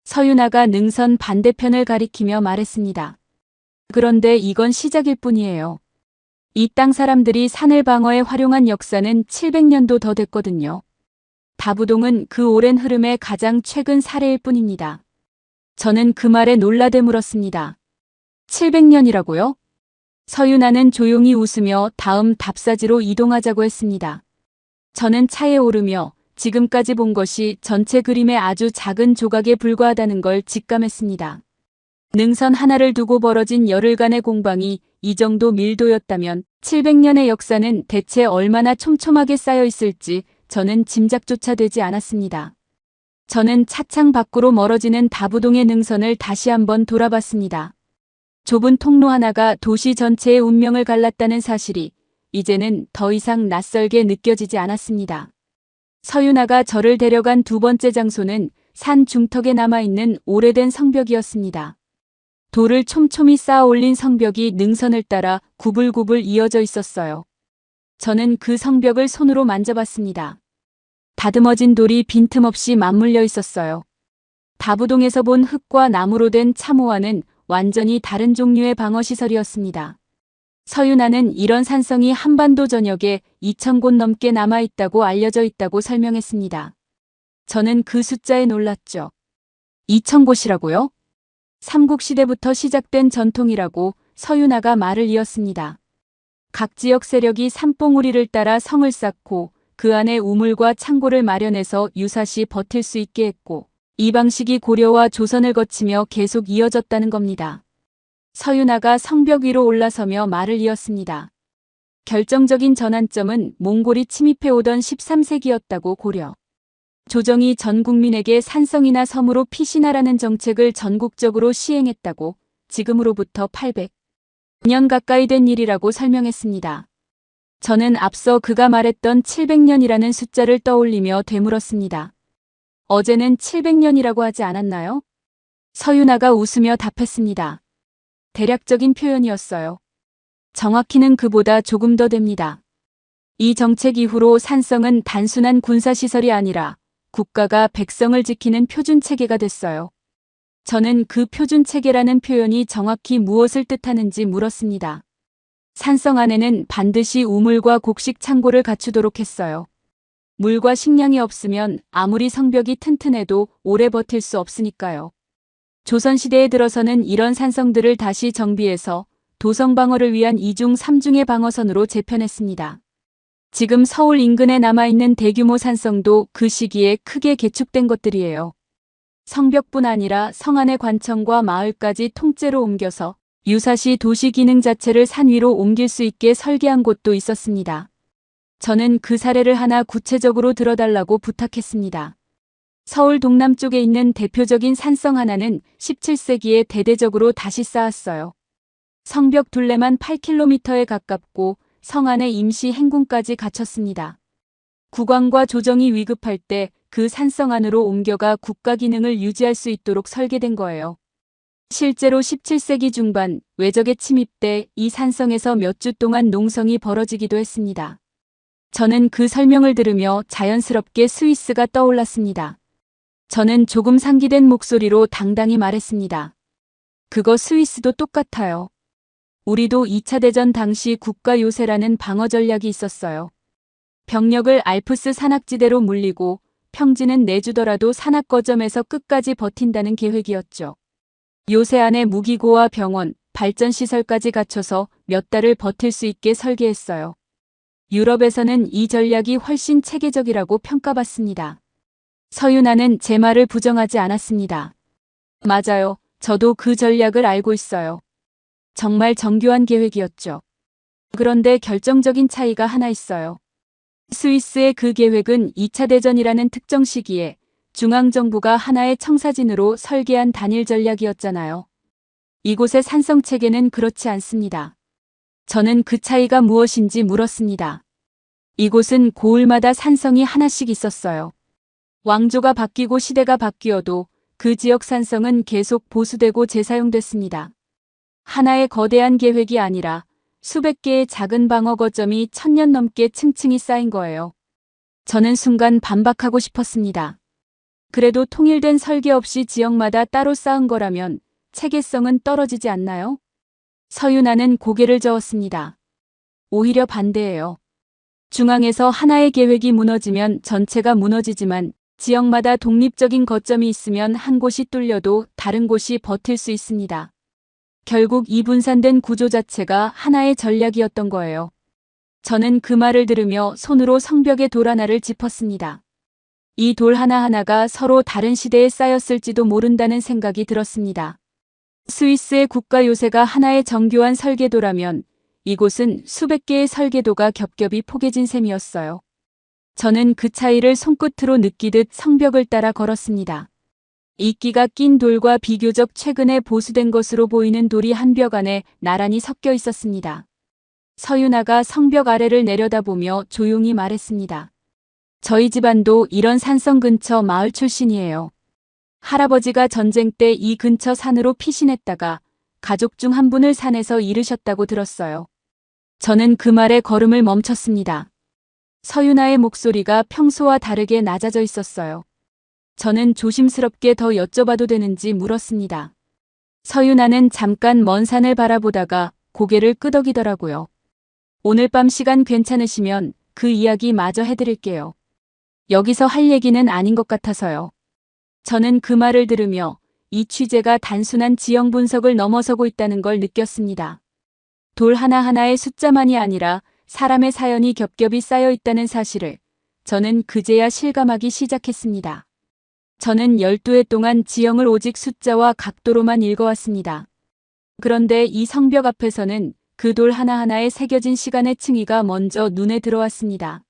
서윤아가 능선 반대편을 가리키며 말했습니다. 그런데 이건 시작일 뿐이에요. 이 땅 사람들이 산을 방어에 활용한 역사는 700년도 더 됐거든요. 다부동은 그 오랜 흐름의 가장 최근 사례일 뿐입니다. 저는 그 말에 놀라되 물었습니다. 700년이라고요? 서윤아는 조용히 웃으며 다음 답사지로 이동하자고 했습니다. 저는 차에 오르며 지금까지 본 것이 전체 그림의 아주 작은 조각에 불과하다는 걸 직감했습니다. 능선 하나를 두고 벌어진 열흘간의 공방이 이 정도 밀도였다면 700년의 역사는 대체 얼마나 촘촘하게 쌓여 있을지 저는 짐작조차 되지 않았습니다. 저는 차창 밖으로 멀어지는 다부동의 능선을 다시 한번 돌아봤습니다. 좁은 통로 하나가 도시 전체의 운명을 갈랐다는 사실이 이제는 더 이상 낯설게 느껴지지 않았습니다. 서윤아가 저를 데려간 두 번째 장소는 산 중턱에 남아있는 오래된 성벽이었습니다. 돌을 촘촘히 쌓아 올린 성벽이 능선을 따라 구불구불 이어져 있었어요. 저는 그 성벽을 손으로 만져봤습니다. 다듬어진 돌이 빈틈없이 맞물려 있었어요. 다부동에서 본 흙과 나무로 된 참호와는 완전히 다른 종류의 방어시설이었습니다. 서윤아는 이런 산성이 한반도 전역에 2,000곳 넘게 남아있다고 알려져 있다고 설명했습니다. 저는 그 숫자에 놀랐죠. 2,000곳이라고요? 삼국시대부터 시작된 전통이라고 서윤아가 말을 이었습니다. 각 지역 세력이 산봉우리를 따라 성을 쌓고 그 안에 우물과 창고를 마련해서 유사시 버틸 수 있게 했고 이 방식이 고려와 조선을 거치며 계속 이어졌다는 겁니다. 서윤아가 성벽 위로 올라서며 말을 이었습니다. 결정적인 전환점은 몽골이 침입해 오던 13세기였다고 고려. 조정이 전 국민에게 산성이나 섬으로 피신하라는 정책을 전국적으로 시행했다고 지금으로부터 800년 가까이 된 일이라고 설명했습니다. 저는 앞서 그가 말했던 700년이라는 숫자를 떠올리며 되물었습니다. 어제는 700년이라고 하지 않았나요? 서윤아가 웃으며 답했습니다. 대략적인 표현이었어요. 정확히는 그보다 조금 더 됩니다. 이 정책 이후로 산성은 단순한 군사시설이 아니라 국가가 백성을 지키는 표준체계가 됐어요. 저는 그 표준체계라는 표현이 정확히 무엇을 뜻하는지 물었습니다. 산성 안에는 반드시 우물과 곡식 창고를 갖추도록 했어요. 물과 식량이 없으면 아무리 성벽이 튼튼해도 오래 버틸 수 없으니까요. 조선시대에 들어서는 이런 산성들을 다시 정비해서 도성방어를 위한 2중 3중의 방어선으로 재편했습니다. 지금 서울 인근에 남아있는 대규모 산성도 그 시기에 크게 개축된 것들이에요. 성벽뿐 아니라 성 안의 관청과 마을까지 통째로 옮겨서 유사시 도시 기능 자체를 산 위로 옮길 수 있게 설계한 곳도 있었습니다. 저는 그 사례를 하나 구체적으로 들어달라고 부탁했습니다. 서울 동남쪽에 있는 대표적인 산성 하나는 17세기에 대대적으로 다시 쌓았어요. 성벽 둘레만 8km에 가깝고 성 안에 임시 행궁까지 갖췄습니다. 국왕과 조정이 위급할 때 그 산성 안으로 옮겨가 국가 기능을 유지할 수 있도록 설계된 거예요. 실제로 17세기 중반 외적의 침입 때 이 산성에서 몇 주 동안 농성이 벌어지기도 했습니다. 저는 그 설명을 들으며 자연스럽게 스위스가 떠올랐습니다. 저는 조금 상기된 목소리로 당당히 말했습니다. 그거 스위스도 똑같아요. 우리도 2차 대전 당시 국가 요새라는 방어 전략이 있었어요. 병력을 알프스 산악지대로 물리고 평지는 내주더라도 산악 거점에서 끝까지 버틴다는 계획이었죠. 요새 안에 무기고와 병원, 발전시설까지 갖춰서 몇 달을 버틸 수 있게 설계했어요. 유럽에서는 이 전략이 훨씬 체계적이라고 평가받습니다. 서윤아는 제 말을 부정하지 않았습니다. 맞아요. 저도 그 전략을 알고 있어요. 정말 정교한 계획이었죠. 그런데 결정적인 차이가 하나 있어요. 스위스의 그 계획은 2차 대전이라는 특정 시기에 중앙정부가 하나의 청사진으로 설계한 단일 전략이었잖아요. 이곳의 산성 체계는 그렇지 않습니다. 저는 그 차이가 무엇인지 물었습니다. 이곳은 고을마다 산성이 하나씩 있었어요. 왕조가 바뀌고 시대가 바뀌어도 그 지역 산성은 계속 보수되고 재사용됐습니다. 하나의 거대한 계획이 아니라 수백 개의 작은 방어 거점이 1000년 넘게 층층이 쌓인 거예요. 저는 순간 반박하고 싶었습니다. 그래도 통일된 설계 없이 지역마다 따로 쌓은 거라면 체계성은 떨어지지 않나요? 서윤아는 고개를 저었습니다. 오히려 반대예요. 중앙에서 하나의 계획이 무너지면 전체가 무너지지만 지역마다 독립적인 거점이 있으면 한 곳이 뚫려도 다른 곳이 버틸 수 있습니다. 결국 이 분산된 구조 자체가 하나의 전략이었던 거예요. 저는 그 말을 들으며 손으로 성벽의 돌 하나를 짚었습니다. 이 돌 하나하나가 서로 다른 시대에 쌓였을지도 모른다는 생각이 들었습니다. 스위스의 국가 요새가 하나의 정교한 설계도라면 이곳은 수백 개의 설계도가 겹겹이 포개진 셈이었어요. 저는 그 차이를 손끝으로 느끼듯 성벽을 따라 걸었습니다. 이끼가 낀 돌과 비교적 최근에 보수된 것으로 보이는 돌이 한 벽 안에 나란히 섞여 있었습니다. 서윤아가 성벽 아래를 내려다보며 조용히 말했습니다. 저희 집안도 이런 산성 근처 마을 출신이에요. 할아버지가 전쟁 때 이 근처 산으로 피신했다가 가족 중 한 분을 산에서 잃으셨다고 들었어요. 저는 그 말에 걸음을 멈췄습니다. 서윤아의 목소리가 평소와 다르게 낮아져 있었어요. 저는 조심스럽게 더 여쭤봐도 되는지 물었습니다. 서윤아는 잠깐 먼 산을 바라보다가 고개를 끄덕이더라고요. 오늘 밤 시간 괜찮으시면 그 이야기 마저 해드릴게요. 여기서 할 얘기는 아닌 것 같아서요. 저는 그 말을 들으며 이 취재가 단순한 지형 분석을 넘어서고 있다는 걸 느꼈습니다. 돌 하나하나의 숫자만이 아니라 사람의 사연이 겹겹이 쌓여 있다는 사실을 저는 그제야 실감하기 시작했습니다. 저는 12해 동안 지형을 오직 숫자와 각도로만 읽어왔습니다. 그런데 이 성벽 앞에서는 그 돌 하나하나에 새겨진 시간의 층위가 먼저 눈에 들어왔습니다.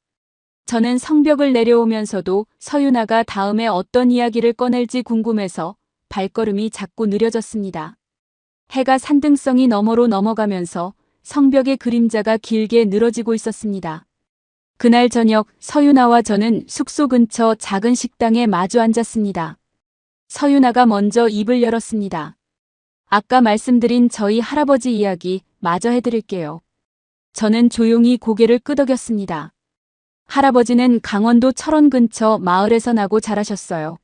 저는 성벽을 내려오면서도 서윤아가 다음에 어떤 이야기를 꺼낼지 궁금해서 발걸음이 자꾸 느려졌습니다. 해가 산등성이 너머로 넘어가면서 성벽의 그림자가 길게 늘어지고 있었습니다. 그날 저녁 서윤아와 저는 숙소 근처 작은 식당에 마주 앉았습니다. 서윤아가 먼저 입을 열었습니다. 아까 말씀드린 저희 할아버지 이야기 마저 해드릴게요. 저는 조용히 고개를 끄덕였습니다. 할아버지는 강원도 철원 근처 마을에서 나고 자라셨어요.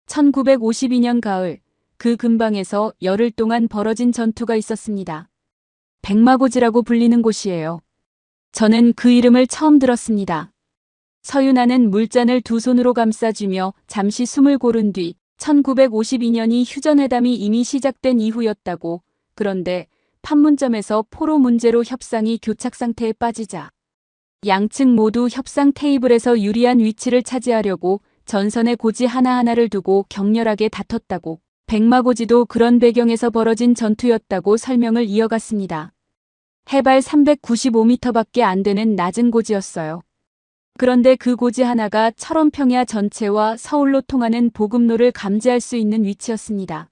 1952년 가을 그 근방에서 열흘 동안 벌어진 전투가 있었습니다. 백마고지라고 불리는 곳이에요. 저는 그 이름을 처음 들었습니다. 서윤아는 물잔을 두 손으로 감싸주며 잠시 숨을 고른 뒤 1952년이 휴전회담이 이미 시작된 이후였다고. 그런데 판문점에서 포로 문제로 협상이 교착 상태에 빠지자 양측 모두 협상 테이블에서 유리한 위치를 차지하려고 전선의 고지 하나하나를 두고 격렬하게 다퉜다고. 백마고지도 그런 배경에서 벌어진 전투였다고 설명을 이어갔습니다. 해발 395m밖에 안 되는 낮은 고지였어요. 그런데 그 고지 하나가 철원 평야 전체와 서울로 통하는 보급로를 감지할 수 있는 위치였습니다.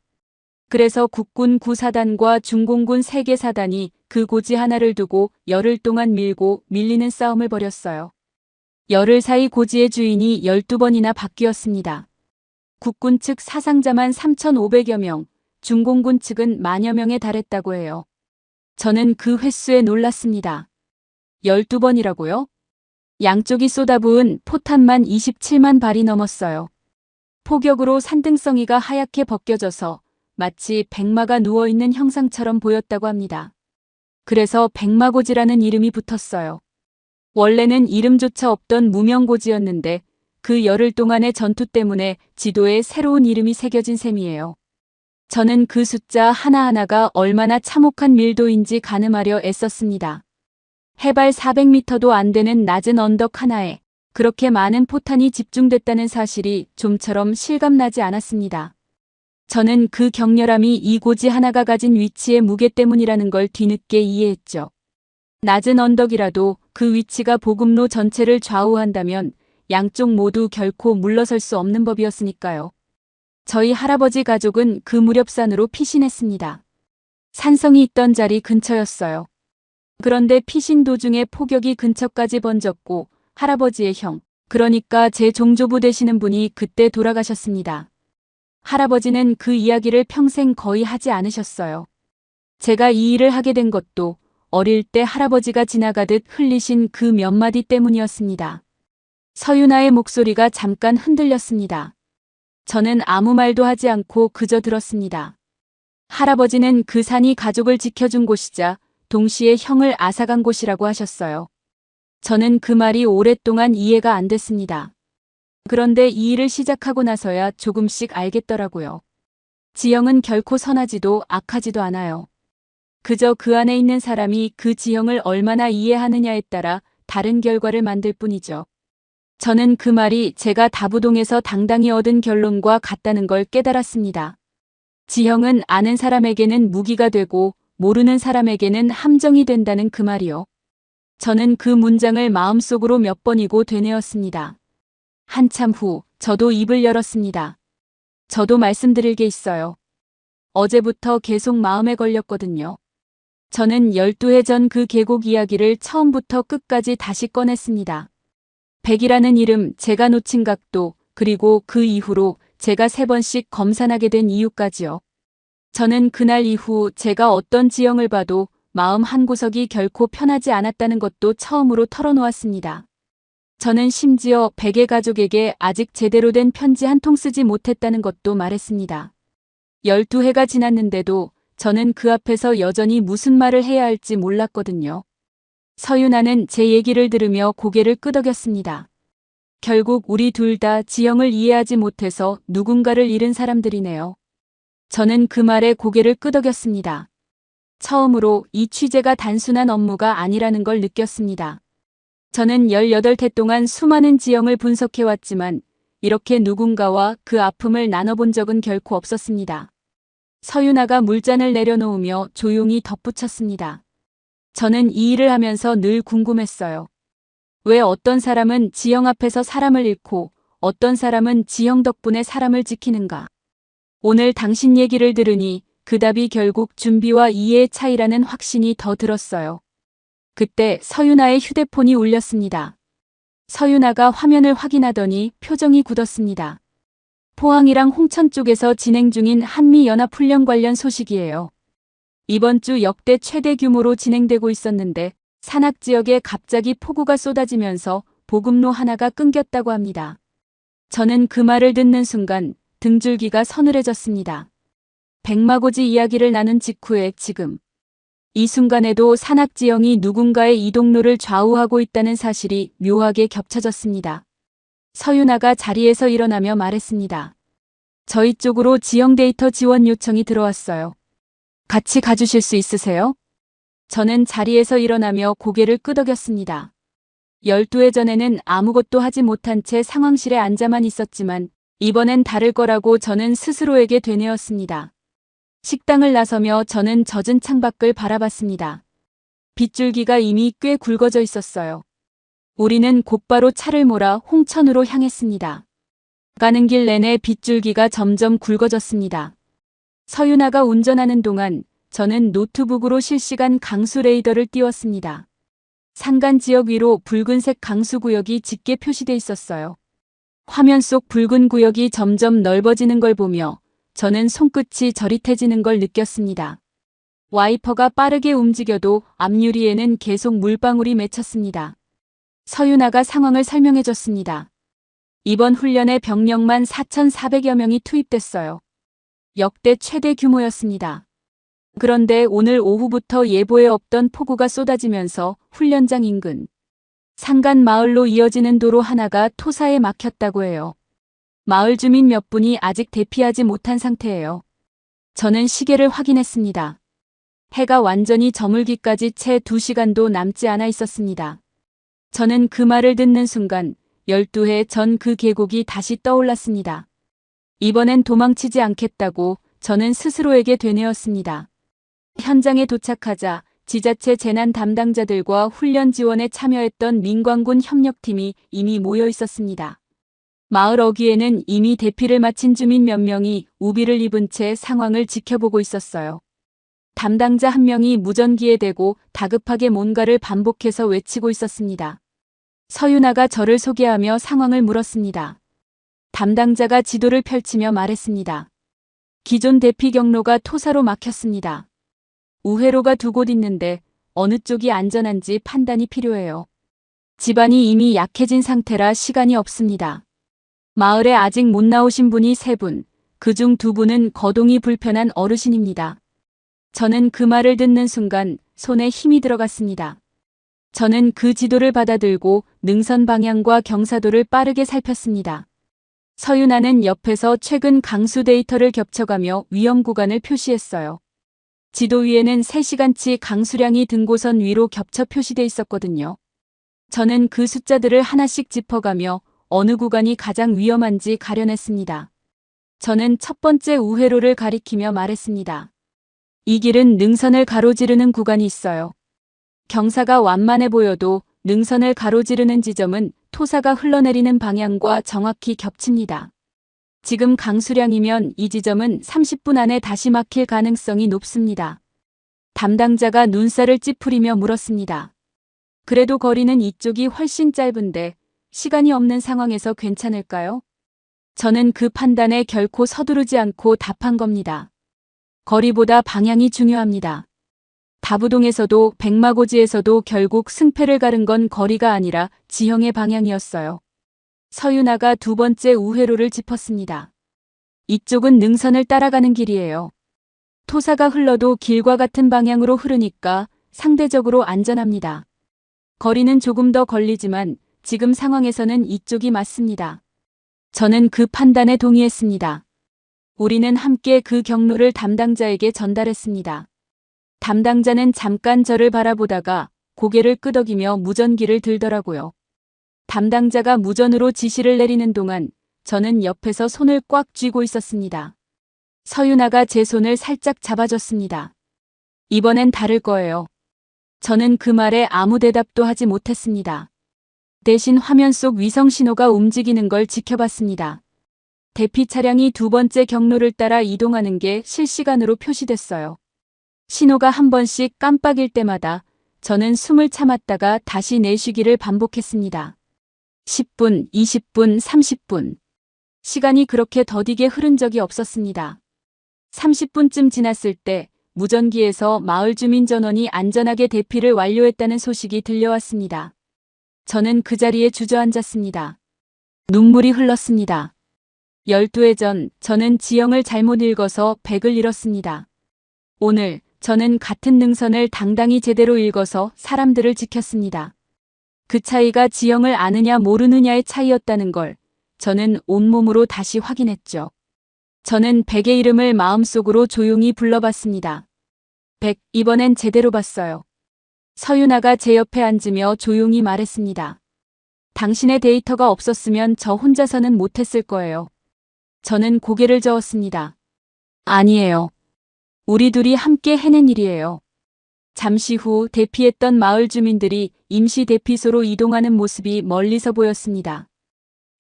그래서 국군 9사단과 중공군 3개 사단이 그 고지 하나를 두고 열흘 동안 밀고 밀리는 싸움을 벌였어요. 열흘 사이 고지의 주인이 12번이나 바뀌었습니다. 국군 측 사상자만 3,500여 명, 중공군 측은 만여 명에 달했다고 해요. 저는 그 횟수에 놀랐습니다. 12번이라고요? 양쪽이 쏟아부은 포탄만 27만 발이 넘었어요. 포격으로 산등성이가 하얗게 벗겨져서 마치 백마가 누워있는 형상처럼 보였다고 합니다. 그래서 백마고지라는 이름이 붙었어요. 원래는 이름조차 없던 무명고지였는데 그 열흘 동안의 전투 때문에 지도에 새로운 이름이 새겨진 셈이에요. 저는 그 숫자 하나하나가 얼마나 참혹한 밀도인지 가늠하려 애썼습니다. 해발 400m도 안 되는 낮은 언덕 하나에 그렇게 많은 포탄이 집중됐다는 사실이 좀처럼 실감나지 않았습니다. 저는 그 격렬함이 이 고지 하나가 가진 위치의 무게 때문이라는 걸 뒤늦게 이해했죠. 낮은 언덕이라도 그 위치가 보급로 전체를 좌우한다면 양쪽 모두 결코 물러설 수 없는 법이었으니까요. 저희 할아버지 가족은 그 무렵 산으로 피신했습니다. 산성이 있던 자리 근처였어요. 그런데 피신 도중에 포격이 근처까지 번졌고 할아버지의 형, 그러니까 제 종조부 되시는 분이 그때 돌아가셨습니다. 할아버지는 그 이야기를 평생 거의 하지 않으셨어요. 제가 이 일을 하게 된 것도 어릴 때 할아버지가 지나가듯 흘리신 그 몇 마디 때문이었습니다. 서윤아의 목소리가 잠깐 흔들렸습니다. 저는 아무 말도 하지 않고 그저 들었습니다. 할아버지는 그 산이 가족을 지켜준 곳이자 동시에 형을 앗아간 곳이라고 하셨어요. 저는 그 말이 오랫동안 이해가 안 됐습니다. 그런데 이 일을 시작하고 나서야 조금씩 알겠더라고요. 지형은 결코 선하지도 악하지도 않아요. 그저 그 안에 있는 사람이 그 지형을 얼마나 이해하느냐에 따라 다른 결과를 만들 뿐이죠. 저는 그 말이 제가 다부동에서 당당히 얻은 결론과 같다는 걸 깨달았습니다. 지형은 아는 사람에게는 무기가 되고 모르는 사람에게는 함정이 된다는 그 말이요. 저는 그 문장을 마음속으로 몇 번이고 되뇌었습니다. 한참 후 저도 입을 열었습니다. 저도 말씀드릴 게 있어요. 어제부터 계속 마음에 걸렸거든요. 저는 12해 전 그 계곡 이야기를 처음부터 끝까지 다시 꺼냈습니다. 백이라는 이름, 제가 놓친 각도, 그리고 그 이후로 제가 3번씩 검산하게 된 이유까지요. 저는 그날 이후 제가 어떤 지형을 봐도 마음 한구석이 결코 편하지 않았다는 것도 처음으로 털어놓았습니다. 저는 심지어 백의 가족에게 아직 제대로 된 편지 한 통 쓰지 못했다는 것도 말했습니다. 12해가 지났는데도 저는 그 앞에서 여전히 무슨 말을 해야 할지 몰랐거든요. 서윤아는 제 얘기를 들으며 고개를 끄덕였습니다. 결국 우리 둘 다 지형을 이해하지 못해서 누군가를 잃은 사람들이네요. 저는 그 말에 고개를 끄덕였습니다. 처음으로 이 취재가 단순한 업무가 아니라는 걸 느꼈습니다. 저는 18해 동안 수많은 지형을 분석해왔지만 이렇게 누군가와 그 아픔을 나눠본 적은 결코 없었습니다. 서윤아가 물잔을 내려놓으며 조용히 덧붙였습니다. 저는 이 일을 하면서 늘 궁금했어요. 왜 어떤 사람은 지형 앞에서 사람을 잃고 어떤 사람은 지형 덕분에 사람을 지키는가? 오늘 당신 얘기를 들으니 그 답이 결국 준비와 이해의 차이라는 확신이 더 들었어요. 그때 서윤아의 휴대폰이 울렸습니다. 서윤아가 화면을 확인하더니 표정이 굳었습니다. 포항이랑 홍천 쪽에서 진행 중인 한미연합훈련 관련 소식이에요. 이번 주 역대 최대 규모로 진행되고 있었는데 산악 지역에 갑자기 폭우가 쏟아지면서 보급로 하나가 끊겼다고 합니다. 저는 그 말을 듣는 순간 등줄기가 서늘해졌습니다. 백마고지 이야기를 나눈 직후에 지금 이 순간에도 산악 지형이 누군가의 이동로를 좌우하고 있다는 사실이 묘하게 겹쳐졌습니다. 서윤아가 자리에서 일어나며 말했습니다. 저희 쪽으로 지형 데이터 지원 요청이 들어왔어요. 같이 가주실 수 있으세요? 저는 자리에서 일어나며 고개를 끄덕였습니다. 12해 전에는 아무것도 하지 못한 채 상황실에 앉아만 있었지만 이번엔 다를 거라고 저는 스스로에게 되뇌었습니다. 식당을 나서며 저는 젖은 창밖을 바라봤습니다. 빗줄기가 이미 꽤 굵어져 있었어요. 우리는 곧바로 차를 몰아 홍천으로 향했습니다. 가는 길 내내 빗줄기가 점점 굵어졌습니다. 서윤아가 운전하는 동안 저는 노트북으로 실시간 강수 레이더를 띄웠습니다. 산간 지역 위로 붉은색 강수 구역이 짙게 표시돼 있었어요. 화면 속 붉은 구역이 점점 넓어지는 걸 보며 저는 손끝이 저릿해지는 걸 느꼈습니다. 와이퍼가 빠르게 움직여도 앞유리에는 계속 물방울이 맺혔습니다. 서윤아가 상황을 설명해줬습니다. 이번 훈련에 병력만 4,400여 명이 투입됐어요. 역대 최대 규모였습니다. 그런데 오늘 오후부터 예보에 없던 폭우가 쏟아지면서 훈련장 인근 산간 마을로 이어지는 도로 하나가 토사에 막혔다고 해요. 마을 주민 몇 분이 아직 대피하지 못한 상태예요. 저는 시계를 확인했습니다. 해가 완전히 저물기까지 채 2시간도 남지 않아 있었습니다. 저는 그 말을 듣는 순간 12해 전 그 계곡이 다시 떠올랐습니다. 이번엔 도망치지 않겠다고 저는 스스로에게 되뇌었습니다. 현장에 도착하자 지자체 재난 담당자들과 훈련 지원에 참여했던 민관군 협력팀이 이미 모여 있었습니다. 마을 어귀에는 이미 대피를 마친 주민 몇 명이 우비를 입은 채 상황을 지켜보고 있었어요. 담당자 한 명이 무전기에 대고 다급하게 뭔가를 반복해서 외치고 있었습니다. 서윤아가 저를 소개하며 상황을 물었습니다. 담당자가 지도를 펼치며 말했습니다. 기존 대피 경로가 토사로 막혔습니다. 우회로가 두 곳 있는데 어느 쪽이 안전한지 판단이 필요해요. 집안이 이미 약해진 상태라 시간이 없습니다. 마을에 아직 못 나오신 분이 3분, 그중 2분은 거동이 불편한 어르신입니다. 저는 그 말을 듣는 순간 손에 힘이 들어갔습니다. 저는 그 지도를 받아들고 능선 방향과 경사도를 빠르게 살폈습니다. 서윤아는 옆에서 최근 강수 데이터를 겹쳐가며 위험 구간을 표시했어요. 지도 위에는 3시간치 강수량이 등고선 위로 겹쳐 표시돼 있었거든요. 저는 그 숫자들을 하나씩 짚어가며 어느 구간이 가장 위험한지 가려냈습니다. 저는 첫 번째 우회로를 가리키며 말했습니다. 이 길은 능선을 가로지르는 구간이 있어요. 경사가 완만해 보여도 능선을 가로지르는 지점은 토사가 흘러내리는 방향과 정확히 겹칩니다. 지금 강수량이면 이 지점은 30분 안에 다시 막힐 가능성이 높습니다. 담당자가 눈살을 찌푸리며 물었습니다. 그래도 거리는 이쪽이 훨씬 짧은데 시간이 없는 상황에서 괜찮을까요? 저는 그 판단에 결코 서두르지 않고 답한 겁니다. 거리보다 방향이 중요합니다. 다부동에서도 백마고지에서도 결국 승패를 가른 건 거리가 아니라 지형의 방향이었어요. 서윤아가 두 번째 우회로를 짚었습니다. 이쪽은 능선을 따라가는 길이에요. 토사가 흘러도 길과 같은 방향으로 흐르니까 상대적으로 안전합니다. 거리는 조금 더 걸리지만 지금 상황에서는 이쪽이 맞습니다. 저는 그 판단에 동의했습니다. 우리는 함께 그 경로를 담당자에게 전달했습니다. 담당자는 잠깐 저를 바라보다가 고개를 끄덕이며 무전기를 들더라고요. 담당자가 무전으로 지시를 내리는 동안 저는 옆에서 손을 꽉 쥐고 있었습니다. 서윤아가 제 손을 살짝 잡아줬습니다. 이번엔 다를 거예요. 저는 그 말에 아무 대답도 하지 못했습니다. 대신 화면 속 위성 신호가 움직이는 걸 지켜봤습니다. 대피 차량이 두 번째 경로를 따라 이동하는 게 실시간으로 표시됐어요. 신호가 한 번씩 깜빡일 때마다 저는 숨을 참았다가 다시 내쉬기를 반복했습니다. 10분, 20분, 30분. 시간이 그렇게 더디게 흐른 적이 없었습니다. 30분쯤 지났을 때 무전기에서 마을 주민 전원이 안전하게 대피를 완료했다는 소식이 들려왔습니다. 저는 그 자리에 주저앉았습니다. 눈물이 흘렀습니다. 12해 전 저는 지형을 잘못 읽어서 100을 잃었습니다. 오늘 저는 같은 능선을 당당히 제대로 읽어서 사람들을 지켰습니다. 그 차이가 지형을 아느냐 모르느냐의 차이였다는 걸 저는 온몸으로 다시 확인했죠. 저는 100의 이름을 마음속으로 조용히 불러봤습니다. 100, 이번엔 제대로 봤어요. 서윤아가 제 옆에 앉으며 조용히 말했습니다. 당신의 데이터가 없었으면 저 혼자서는 못했을 거예요. 저는 고개를 저었습니다. 아니에요. 우리 둘이 함께 해낸 일이에요. 잠시 후 대피했던 마을 주민들이 임시 대피소로 이동하는 모습이 멀리서 보였습니다.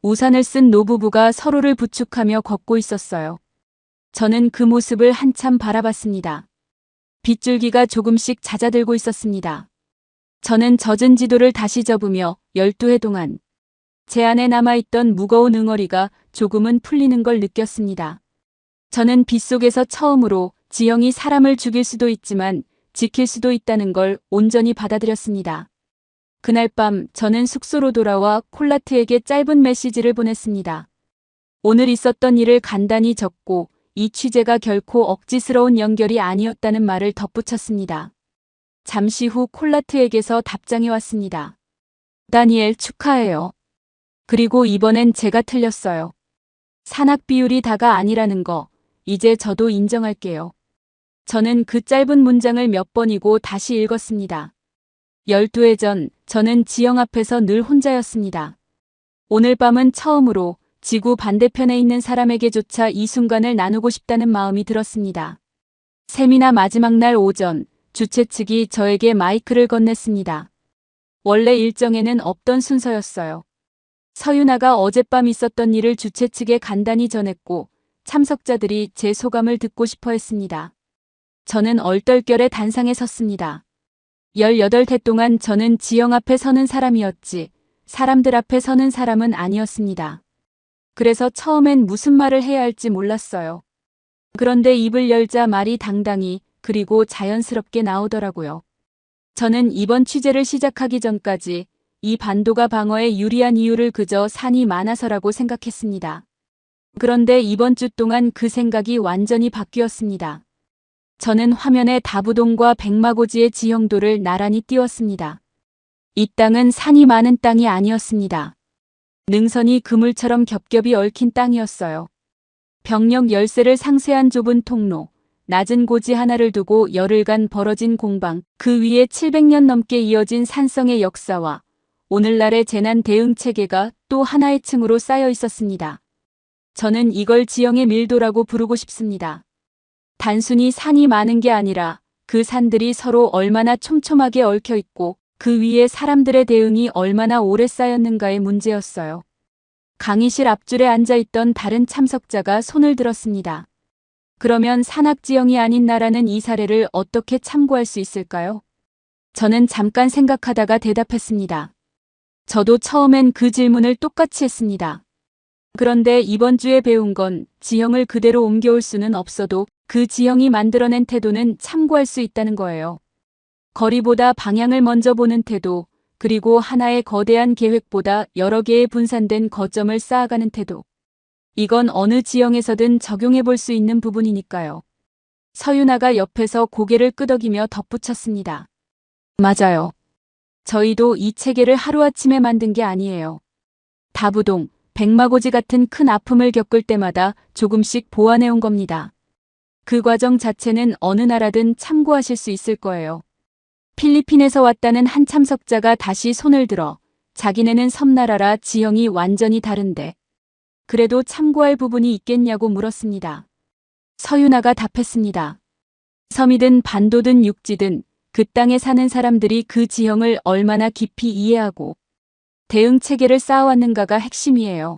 우산을 쓴 노부부가 서로를 부축하며 걷고 있었어요. 저는 그 모습을 한참 바라봤습니다. 빗줄기가 조금씩 잦아들고 있었습니다. 저는 젖은 지도를 다시 접으며 12해 동안 제 안에 남아있던 무거운 응어리가 조금은 풀리는 걸 느꼈습니다. 저는 빗속에서 처음으로 지형이 사람을 죽일 수도 있지만 지킬 수도 있다는 걸 온전히 받아들였습니다. 그날 밤 저는 숙소로 돌아와 콜라트에게 짧은 메시지를 보냈습니다. 오늘 있었던 일을 간단히 적고 이 취재가 결코 억지스러운 연결이 아니었다는 말을 덧붙였습니다. 잠시 후 콜라트에게서 답장이 왔습니다. 다니엘 축하해요. 그리고 이번엔 제가 틀렸어요. 산악 비율이 다가 아니라는 거 이제 저도 인정할게요. 저는 그 짧은 문장을 몇 번이고 다시 읽었습니다. 12해 전 저는 지형 앞에서 늘 혼자였습니다. 오늘 밤은 처음으로 지구 반대편에 있는 사람에게조차 이 순간을 나누고 싶다는 마음이 들었습니다. 세미나 마지막 날 오전, 주최 측이 저에게 마이크를 건넸습니다. 원래 일정에는 없던 순서였어요. 서윤아가 어젯밤 있었던 일을 주최 측에 간단히 전했고 참석자들이 제 소감을 듣고 싶어 했습니다. 저는 얼떨결에 단상에 섰습니다. 18회 동안 저는 지형 앞에 서는 사람이었지 사람들 앞에 서는 사람은 아니었습니다. 그래서 처음엔 무슨 말을 해야 할지 몰랐어요. 그런데 입을 열자 말이 당당히 그리고 자연스럽게 나오더라고요. 저는 이번 취재를 시작하기 전까지 이 반도가 방어에 유리한 이유를 그저 산이 많아서라고 생각했습니다. 그런데 이번 주 동안 그 생각이 완전히 바뀌었습니다. 저는 화면에 다부동과 백마고지의 지형도를 나란히 띄웠습니다. 이 땅은 산이 많은 땅이 아니었습니다. 능선이 그물처럼 겹겹이 얽힌 땅이었어요. 병력 열세를 상쇄한 좁은 통로, 낮은 고지 하나를 두고 열흘간 벌어진 공방, 그 위에 700년 넘게 이어진 산성의 역사와 오늘날의 재난 대응 체계가 또 하나의 층으로 쌓여 있었습니다. 저는 이걸 지형의 밀도라고 부르고 싶습니다. 단순히 산이 많은 게 아니라 그 산들이 서로 얼마나 촘촘하게 얽혀 있고 그 위에 사람들의 대응이 얼마나 오래 쌓였는가의 문제였어요. 강의실 앞줄에 앉아있던 다른 참석자가 손을 들었습니다. 그러면 산악지형이 아닌 나라는 이 사례를 어떻게 참고할 수 있을까요? 저는 잠깐 생각하다가 대답했습니다. 저도 처음엔 그 질문을 똑같이 했습니다. 그런데 이번 주에 배운 건 지형을 그대로 옮겨올 수는 없어도 그 지형이 만들어낸 태도는 참고할 수 있다는 거예요. 거리보다 방향을 먼저 보는 태도, 그리고 하나의 거대한 계획보다 여러 개의 분산된 거점을 쌓아가는 태도. 이건 어느 지형에서든 적용해 볼 수 있는 부분이니까요. 서윤아가 옆에서 고개를 끄덕이며 덧붙였습니다. 맞아요. 저희도 이 체계를 하루아침에 만든 게 아니에요. 다부동, 백마고지 같은 큰 아픔을 겪을 때마다 조금씩 보완해온 겁니다. 그 과정 자체는 어느 나라든 참고하실 수 있을 거예요. 필리핀에서 왔다는 한 참석자가 다시 손을 들어 자기네는 섬나라라 지형이 완전히 다른데 그래도 참고할 부분이 있겠냐고 물었습니다. 서윤아가 답했습니다. 섬이든 반도든 육지든 그 땅에 사는 사람들이 그 지형을 얼마나 깊이 이해하고 대응 체계를 쌓아왔는가가 핵심이에요.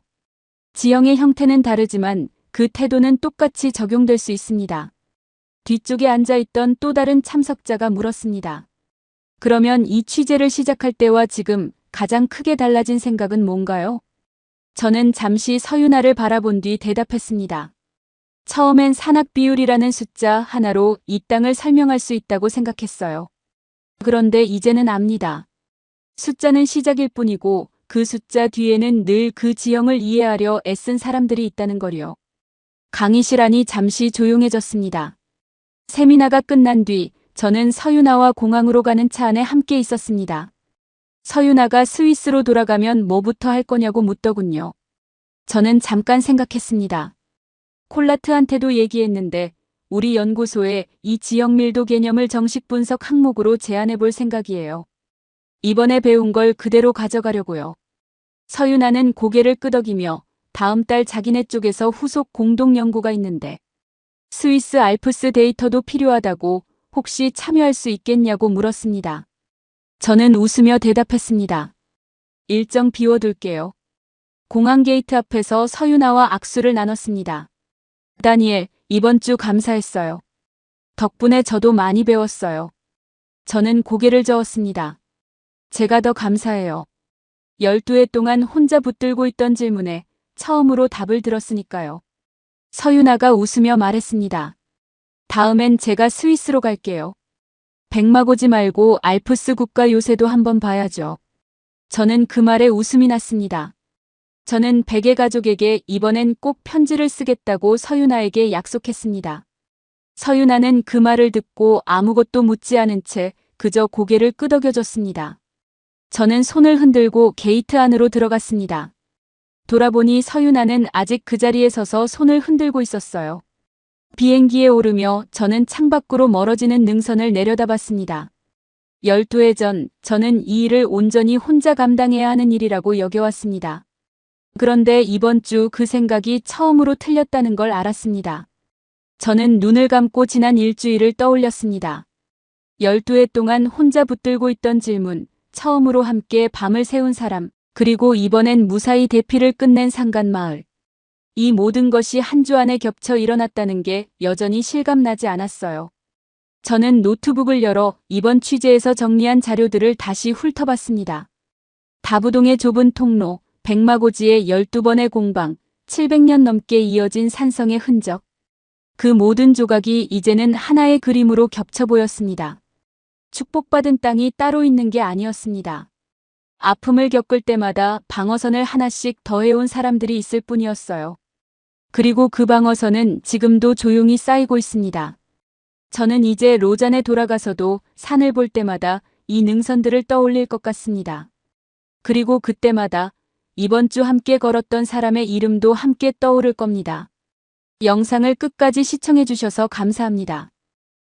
지형의 형태는 다르지만 그 태도는 똑같이 적용될 수 있습니다. 뒤쪽에 앉아있던 또 다른 참석자가 물었습니다. 그러면 이 취재를 시작할 때와 지금 가장 크게 달라진 생각은 뭔가요? 저는 잠시 서윤아를 바라본 뒤 대답했습니다. 처음엔 산악 비율이라는 숫자 하나로 이 땅을 설명할 수 있다고 생각했어요. 그런데 이제는 압니다. 숫자는 시작일 뿐이고 그 숫자 뒤에는 늘 그 지형을 이해하려 애쓴 사람들이 있다는 거요. 강의실 안이 잠시 조용해졌습니다. 세미나가 끝난 뒤 저는 서윤아와 공항으로 가는 차 안에 함께 있었습니다. 서윤아가 스위스로 돌아가면 뭐부터 할 거냐고 묻더군요. 저는 잠깐 생각했습니다. 콜라트한테도 얘기했는데 우리 연구소에 이 지형 밀도 개념을 정식 분석 항목으로 제안해 볼 생각이에요. 이번에 배운 걸 그대로 가져가려고요. 서윤아는 고개를 끄덕이며 다음 달 자기네 쪽에서 후속 공동 연구가 있는데 스위스 알프스 데이터도 필요하다고 혹시 참여할 수 있겠냐고 물었습니다. 저는 웃으며 대답했습니다. 일정 비워둘게요. 공항 게이트 앞에서 서윤아와 악수를 나눴습니다. 다니엘, 이번 주 감사했어요. 덕분에 저도 많이 배웠어요. 저는 고개를 저었습니다. 제가 더 감사해요. 12회 동안 혼자 붙들고 있던 질문에 처음으로 답을 들었으니까요. 서윤아가 웃으며 말했습니다. 다음엔 제가 스위스로 갈게요. 백마고지 말고 알프스 국가 요새도 한번 봐야죠. 저는 그 말에 웃음이 났습니다. 저는 백의 가족에게 이번엔 꼭 편지를 쓰겠다고 서윤아에게 약속했습니다. 서윤아는 그 말을 듣고 아무것도 묻지 않은 채 그저 고개를 끄덕여줬습니다. 저는 손을 흔들고 게이트 안으로 들어갔습니다. 돌아보니 서윤아는 아직 그 자리에 서서 손을 흔들고 있었어요. 비행기에 오르며 저는 창밖으로 멀어지는 능선을 내려다봤습니다. 12해 전 저는 이 일을 온전히 혼자 감당해야 하는 일이라고 여겨왔습니다. 그런데 이번 주 그 생각이 처음으로 틀렸다는 걸 알았습니다. 저는 눈을 감고 지난 일주일을 떠올렸습니다. 12해 동안 혼자 붙들고 있던 질문, 처음으로 함께 밤을 새운 사람, 그리고 이번엔 무사히 대피를 끝낸 상간마을. 이 모든 것이 한 주 안에 겹쳐 일어났다는 게 여전히 실감나지 않았어요. 저는 노트북을 열어 이번 취재에서 정리한 자료들을 다시 훑어봤습니다. 다부동의 좁은 통로, 백마고지의 12번의 공방, 700년 넘게 이어진 산성의 흔적. 그 모든 조각이 이제는 하나의 그림으로 겹쳐 보였습니다. 축복받은 땅이 따로 있는 게 아니었습니다. 아픔을 겪을 때마다 방어선을 하나씩 더해온 사람들이 있을 뿐이었어요. 그리고 그 방어선은 지금도 조용히 쌓이고 있습니다. 저는 이제 로잔에 돌아가서도 산을 볼 때마다 이 능선들을 떠올릴 것 같습니다. 그리고 그때마다 이번 주 함께 걸었던 사람의 이름도 함께 떠오를 겁니다. 영상을 끝까지 시청해 주셔서 감사합니다.